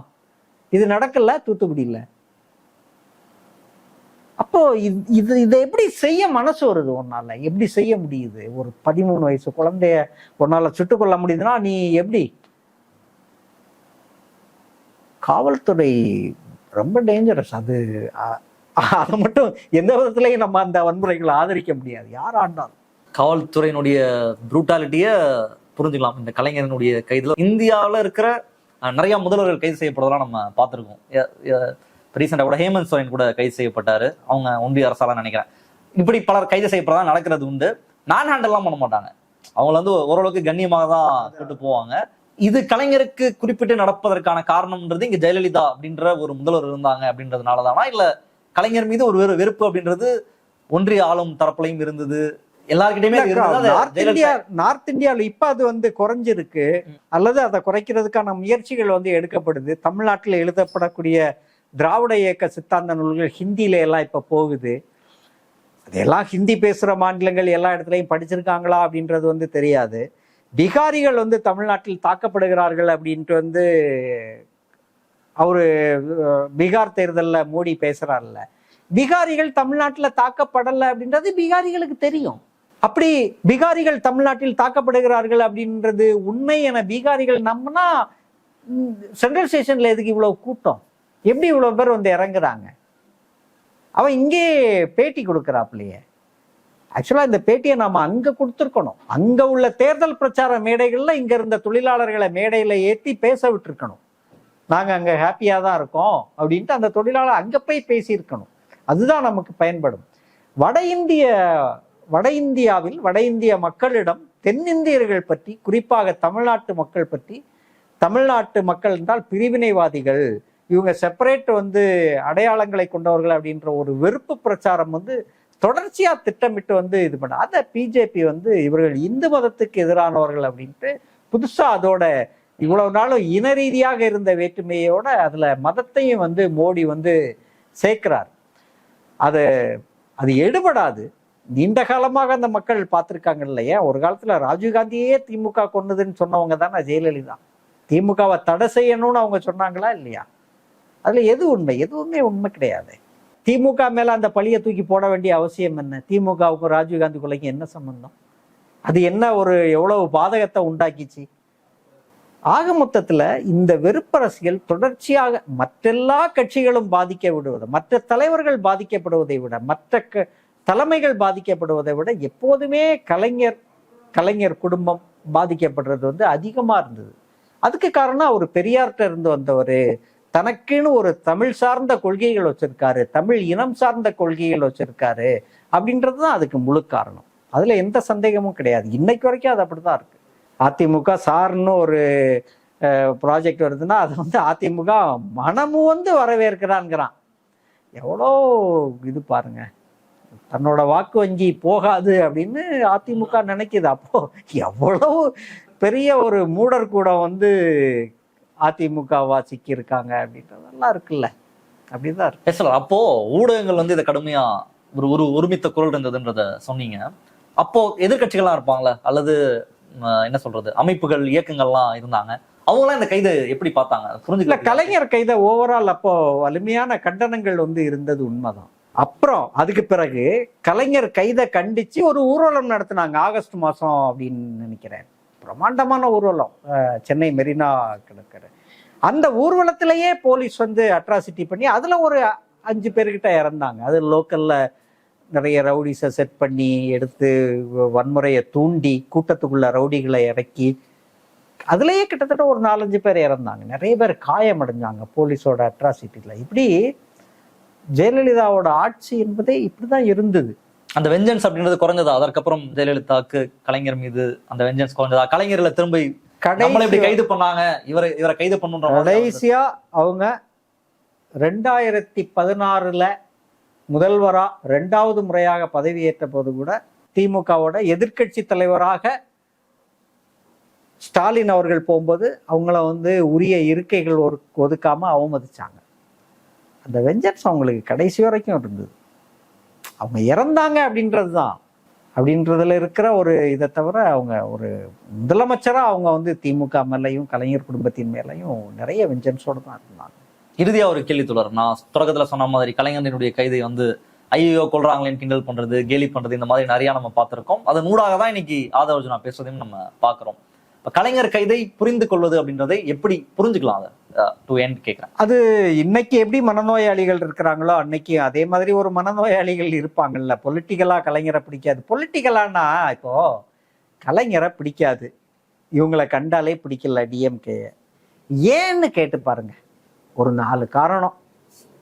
இது நடக்கல தூத்துக்குடியில. அப்போ இதை எப்படி செய்ய மனசு வருது உன்னால? எப்படி செய்ய முடியுது? ஒரு 13 வயசு குழந்தைய உன்னால சுட்டுக்கொள்ள முடியுதுன்னா நீ எப்படி? காவல்துறை ரொம்ப டேஞ்சரஸ். அதை மட்டும் எந்த விதத்திலையும் நம்ம அந்த வன்முறைகளை ஆதரிக்க முடியாது, யார் ஆண்டாலும். காவல்துறையினுடைய ப்ரூட்டாலிட்டிய புரிஞ்சுக்கலாம் இந்த கலைஞரனுடைய கைதுல. இந்தியாவில் இருக்கிற நிறைய முதல்வர்கள் கைது செய்யப்படுறதெல்லாம் நம்ம பார்த்துருக்கோம். ரீசெண்டாக கூட ஹேமந்த் சோரன் கூட கைது செய்யப்பட்டாரு, அவங்க ஒன்றிய அரசால நினைக்கிறேன். இப்படி பலர் கைது செய்யப்படதான் நடக்கிறது உண்டு. நான் ஹேண்டல்லாம் பண்ண மாட்டாங்க, அவங்கள வந்து ஓரளவுக்கு கண்ணியமாக தான் கூட்டு போவாங்க. இது கலைஞருக்கு குறிப்பிட்டு நடப்பதற்கான காரணம்ன்றது இங்க ஜெயலலிதா அப்படின்ற ஒரு முதல்வர் இருந்தாங்க அப்படின்றதுனாலதானா, இல்ல கலைஞர் மீது ஒரு வெறுப்பு அப்படின்றது ஒன்றிய ஆளும் தரப்புலையும் இருந்தது, எல்லார்கிட்டயுமே? நார்த் இந்தியாவில் இப்ப அது வந்து குறைஞ்சிருக்கு, அல்லது அதை குறைக்கிறதுக்கான முயற்சிகள் வந்து எடுக்கப்படுது. தமிழ்நாட்டில் எழுதப்படக்கூடிய திராவிட இயக்க சித்தாந்த நூல்கள் ஹிந்தியில எல்லாம் இப்ப போகுது. அதெல்லாம் ஹிந்தி பேசுற மாநிலங்கள் எல்லா இடத்துலையும் படிச்சிருக்காங்களா அப்படின்றது வந்து தெரியாது. பீகாரிகள் வந்து தமிழ்நாட்டில் தாக்கப்படுகிறார்கள் அப்படின்ட்டு வந்து அவரு பீகார் தேர்தலில் மோடி பேசுறாருல்ல, பீகாரிகள் தமிழ்நாட்டில் தாக்கப்படலை அப்படின்றது பீகாரிகளுக்கு தெரியும். அப்படி பீகாரிகள் தமிழ்நாட்டில் தாக்கப்படுகிறார்கள் அப்படின்றது உண்மை என பீகாரிகள் நம்பினா சென்ட்ரல் ஸ்டேஷன்ல எதுக்கு இவ்வளவு கூட்டம்? எப்படி இவ்வளவு பேர் வந்து இறங்குறாங்க? அவன் இங்கே பேட்டி கொடுக்குறாப்லையே. ஆக்சுவலா இந்த பேட்டியை நாம அங்க கொடுத்துருக்கணும். அங்க உள்ள தேர்தல் பிரச்சார மேடைகள்ல இங்க இருந்த தொழிலாளர்களை மேடையில ஏற்றி பேச விட்டுருக்கணும். நாங்க அங்க ஹாப்பியா தான் இருக்கோம் அப்படின்ட்டு அந்த தொழிலாளர் அங்க போய் பேசியிருக்கணும். அதுதான் நமக்கு பயன்படும். வட இந்திய மக்களிடம் தென்னிந்தியர்கள் பற்றி, குறிப்பாக தமிழ்நாட்டு மக்கள் பற்றி, தமிழ்நாட்டு மக்கள் என்றால் பிரிவினைவாதிகள், இவங்க செப்பரேட் வந்து அடையாளங்களை கொண்டவர்கள் அப்படின்ற ஒரு வெறுப்பு பிரச்சாரம் வந்து தொடர்ச்சியா திட்டமிட்டு வந்து இது பண்ண. அதை பிஜேபி வந்து இவர்கள் இந்து மதத்துக்கு எதிரானவர்கள் அப்படின்ட்டு புதுசா அதோட இவ்வளவு நாளும் இன ரீதியாக இருந்த வேற்றுமையோட அதுல மதத்தையும் வந்து மோடி வந்து சேர்க்கிறார். அது எடுபடாது. நீண்ட காலமாக அந்த மக்கள் பார்த்துருக்காங்க இல்லையா. ஒரு காலத்துல ராஜீவ்காந்தியே திமுக கொன்னதுன்னு சொன்னவங்க தானே ஜெயலலிதா. திமுகவை தடை செய்யணும்னு அவங்க சொன்னாங்களா இல்லையா? அதுல எது உண்மை? எதுவுமே உண்மை கிடையாது. திமுக மேல அந்த பழியை தூக்கி போட வேண்டிய அவசியம் என்ன? திமுகவுக்கும் ராஜீவ்காந்தி கொலைக்கும் என்ன சம்பந்தம்? அது என்ன ஒரு எவ்வளவு பாதகத்தை உண்டாக்கிச்சு. ஆக மொத்தத்துல இந்த வெறுப்பரசியல் தொடர்ச்சியாக மற்றெல்லா கட்சிகளும் பாதிக்க விடுவதை, மற்ற தலைவர்கள் பாதிக்கப்படுவதை விட, மற்ற தலைமைகள் பாதிக்கப்படுவதை விட எப்போதுமே கலைஞர் குடும்பம் பாதிக்கப்படுறது வந்து அதிகமா இருந்தது. அதுக்கு காரணம் அவர் பெரியார்கிட்ட இருந்து வந்தவர், தனக்குன்னு ஒரு தமிழ் சார்ந்த கொள்கைகள் வச்சிருக்காரு, தமிழ் இனம் சார்ந்த கொள்கைகள் வச்சிருக்காரு அப்படின்றதுதான் அதுக்கு முழு காரணம். அதுல எந்த சந்தேகமும் கிடையாது. இன்னைக்கு வரைக்கும் அது அப்படிதான் இருக்கு. அதிமுக சார்னு ஒரு ப்ராஜெக்ட் வருதுன்னா அது வந்து அதிமுக மனமும் வந்து வரவேற்கிறான்ங்கிறான். எவ்வளோ இது பாருங்க, தன்னோட வாக்கு வங்கி போகாது அப்படின்னு அதிமுக நினைக்குது. அப்போ எவ்வளவு பெரிய ஒரு மூடர் கூடம் வந்து அதிமுகவா சிக்கி இருக்காங்க அப்படின்றதெல்லாம் இருக்குல்ல. அப்படிதான் இருக்கு. பேசலாம். அப்போ ஊடகங்கள் வந்து இதை கடுமையா ஒரு ஒருமித்த குரல் இருந்ததுன்றத சொன்னீங்க. அப்போ எதிர்கட்சிகள்லாம் இருப்பாங்களா, அல்லது என்ன சொல்றது, அமைப்புகள் இயக்கங்கள்லாம் இருந்தாங்க, அவங்களாம் இந்த கைதை எப்படி பார்த்தாங்க? புரிஞ்சுக்கல. கலைஞர் கைதை ஓவரால் அப்போ வலிமையான கண்டனங்கள் வந்து இருந்தது உண்மைதான். அப்புறம் அதுக்கு பிறகு கலைஞர் கைதை கண்டிச்சு ஒரு ஊர்வலம் நடத்தினாங்க ஆகஸ்ட் மாசம் அப்படின்னு நினைக்கிறேன். பிரம்மாண்டமான ஊர்வலம் சென்னை மெரினா கடற்கரை. அந்த ஊர்வலத்திலேயே போலீஸ் வந்து அட்ராசிட்டி பண்ணி அதுல ஒரு 5 பேர்கிட்ட இறந்தாங்க. அது லோக்கல்ல நிறைய ரவுடிஸை செட் பண்ணி எடுத்து வன்முறையை தூண்டி கூட்டத்துக்குள்ள ரவுடிகளை இறக்கி அதுலயே கிட்டத்தட்ட ஒரு 4-5 பேர் இறந்தாங்க. நிறைய பேர் காயமடைஞ்சாங்க போலீஸோட அட்ராசிட்டில. இப்படி ஜெயலலிதாவோட ஆட்சி என்பதே இப்படிதான் இருந்தது. அந்த வெஞ்சன்ஸ் அப்படின்றது குறைஞ்சதா? அதற்கப்புறம் ஜெயலலிதாவுக்கு கலைஞர் மீது அந்த வெஞ்சன்ஸ் குறைஞ்சதா? கலைஞர்ல திரும்ப இப்படி கைது பண்ணாங்க, இவரை கைது பண்ணுன்ற கடைசியா அவங்க 2016 முதல்வரா 2வது முறையாக பதவியேற்ற போது கூட திமுகவோட எதிர்கட்சி தலைவராக ஸ்டாலின் அவர்கள் போகும்போது அவங்கள வந்து உரிய இருக்கைகள் ஒதுக்காம அவமதிச்சாங்க. அந்த வெஞ்சன்ஸ் அவங்களுக்கு கடைசி வரைக்கும் இருந்தது. அவங்க இறந்தாங்க அப்படின்றதுதான், அப்படின்றதுல இருக்கிற ஒரு இதை தவிர அவங்க ஒரு முதலமைச்சரா அவங்க வந்து திமுக மேலையும் கலைஞர் குடும்பத்தின் மேலையும் நிறைய வெஞ்சன்ஸோட தான் இருந்தாங்க. இறுதியா ஒரு கேள்வி தொடர். நான் தொடக்கத்துல சொன்ன மாதிரி கலைஞரினுடைய கைதை வந்து ஐயோ கொள்றாங்களேன்னு கிண்டல் பண்றது, கேலி பண்றது, இந்த மாதிரி நிறைய நம்ம பார்த்திருக்கோம். அதன் ஊடாக தான் இன்னைக்கு ஆதவ அர்ஜுனா பேசுறதையும் நம்ம பாக்குறோம். இப்ப கலைஞர் கைதை புரிந்து கொள்வது அப்படின்றதை எப்படி புரிஞ்சுக்கலாம்? அதை டு எண்ட் கேட்கிறேன். அது இன்னைக்கு எப்படி மனநோயாளிகள் இருக்கிறாங்களோ அன்னைக்கு அதே மாதிரி ஒரு மனநோயாளிகள் இருப்பாங்கல்ல. பொலிட்டிக்கலா கலைஞரை பிடிக்காது. பொலிட்டிக்கலானா இப்போ கலைஞரை பிடிக்காது, இவங்களை கண்டாலே பிடிக்கல டிஎம்கே, ஏன்னு கேட்டு பாருங்க. ஒரு 4 காரணம்.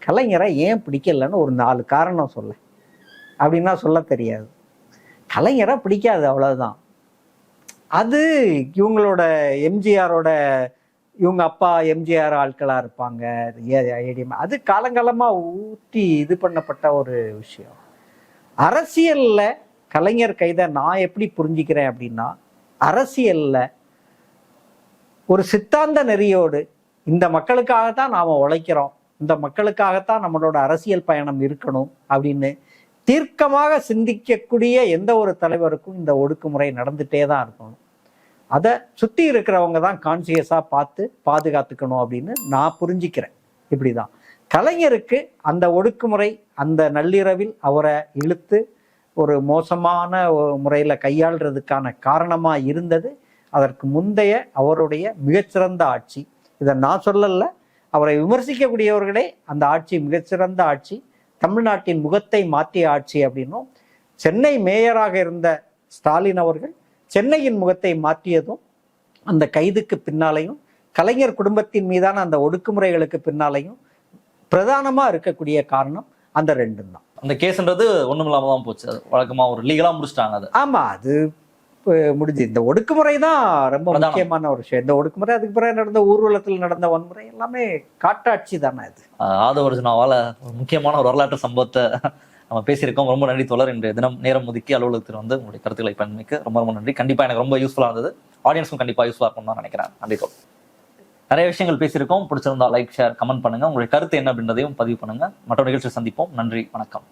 கலைஞரை ஏன் பிடிக்கலன்னு ஒரு 4 காரணம் சொல்ல அப்படின்னா சொல்ல தெரியாது. கலைஞரை பிடிக்காது, அவ்வளவுதான். அது இவங்களோட எம்ஜிஆரோட, இவங்க அப்பா எம்ஜிஆர் ஆட்களா இருப்பாங்க, அது காலங்காலமா ஊற்றி இது பண்ணப்பட்ட ஒரு விஷயம். அரசியல்ல கலைஞர் கைதை நான் எப்படி புரிஞ்சுக்கிறேன் அப்படின்னா, அரசியல்ல ஒரு சித்தாந்த நெறியோடு இந்த மக்களுக்காகத்தான் நாம உழைக்கிறோம், இந்த மக்களுக்காகத்தான் நம்மளோட அரசியல் பயணம் இருக்கணும் அப்படின்னு தீர்க்கமாக சிந்திக்கக்கூடிய எந்த ஒரு தலைவருக்கும் இந்த ஒடுக்குமுறை நடந்துட்டே தான் இருக்கணும். அதை சுற்றி இருக்கிறவங்க தான் கான்சியஸா பார்த்து பாதுகாத்துக்கணும் அப்படின்னு நான் புரிஞ்சுக்கிறேன். இப்படிதான் கலைஞருக்கு அந்த ஒடுக்குமுறை அந்த நள்ளிரவில் அவரை இழுத்து ஒரு மோசமான முறையில கையாளுறதுக்கான காரணமா இருந்தது அதற்கு முந்தைய அவருடைய மிகச்சிறந்த ஆட்சி. இதை நான் சொல்லல, அவரை விமர்சிக்கக்கூடியவர்களே அந்த ஆட்சி மிகச்சிறந்த ஆட்சி, தமிழ்நாட்டின் முகத்தை மாற்றிய ஆட்சி அப்படின்னும், சென்னை மேயராக இருந்த ஸ்டாலின் அவர்கள் சென்னையின் முகத்தை மாற்றியதும் அந்த கைதுக்கு பின்னாலையும் கலைஞர் குடும்பத்தின் மீதான அந்த ஒடுக்குமுறைகளுக்கு பின்னாலையும் பிரதானமா இருக்கக்கூடிய காரணம் அந்த 2 தான். அந்த கேஸ்ன்றது ஒண்ணுமில்லாம தான் போச்சு. அது வழக்கமா ஒரு லீகலா முடிச்சிட்டாங்க அது. ஆமா, அது முடிஞ்சு. இந்த ஒடுக்குமுறை தான் ரொம்ப முக்கியமான ஒரு விஷயம். இந்த ஒடுக்குமுறை, அதுக்கு பிறகு நடந்த ஊர்வலத்தில் நடந்த வன்முறை எல்லாமே காட்டாட்சி தானே. இது ஆதவ அர்ஜுனாவால முக்கியமான ஒரு வரலாற்று சம்பவத்தை நம்ம பேசியிருக்கோம். ரொம்ப நன்றி தோழர். இன்றைய தினம் நேரம் ஒதுக்கி அலுவலகத்தில் வந்து உங்களுடைய கருத்துக்களை பயணிக்க ரொம்ப ரொம்ப நன்றி. கண்டிப்பா எனக்கு ரொம்ப யூஸ்ஃபுல்லா இருந்தது, ஆடியன்ஸ்க்கும் கண்டிப்பா யூஸ்ஃபுல்லா இருக்கும்னு தான் நினைக்கிறேன். நன்றி தோழர். நிறைய விஷயங்கள் பேசியிருக்கோம். பிடிச்சிருந்தா லைக், ஷேர், கமெண்ட் பண்ணுங்க. உங்களுடைய கருத்து என்ன அப்படின்றதையும் பதிவு பண்ணுங்க. மற்ற நிகழ்ச்சியை சந்திப்போம். நன்றி, வணக்கம்.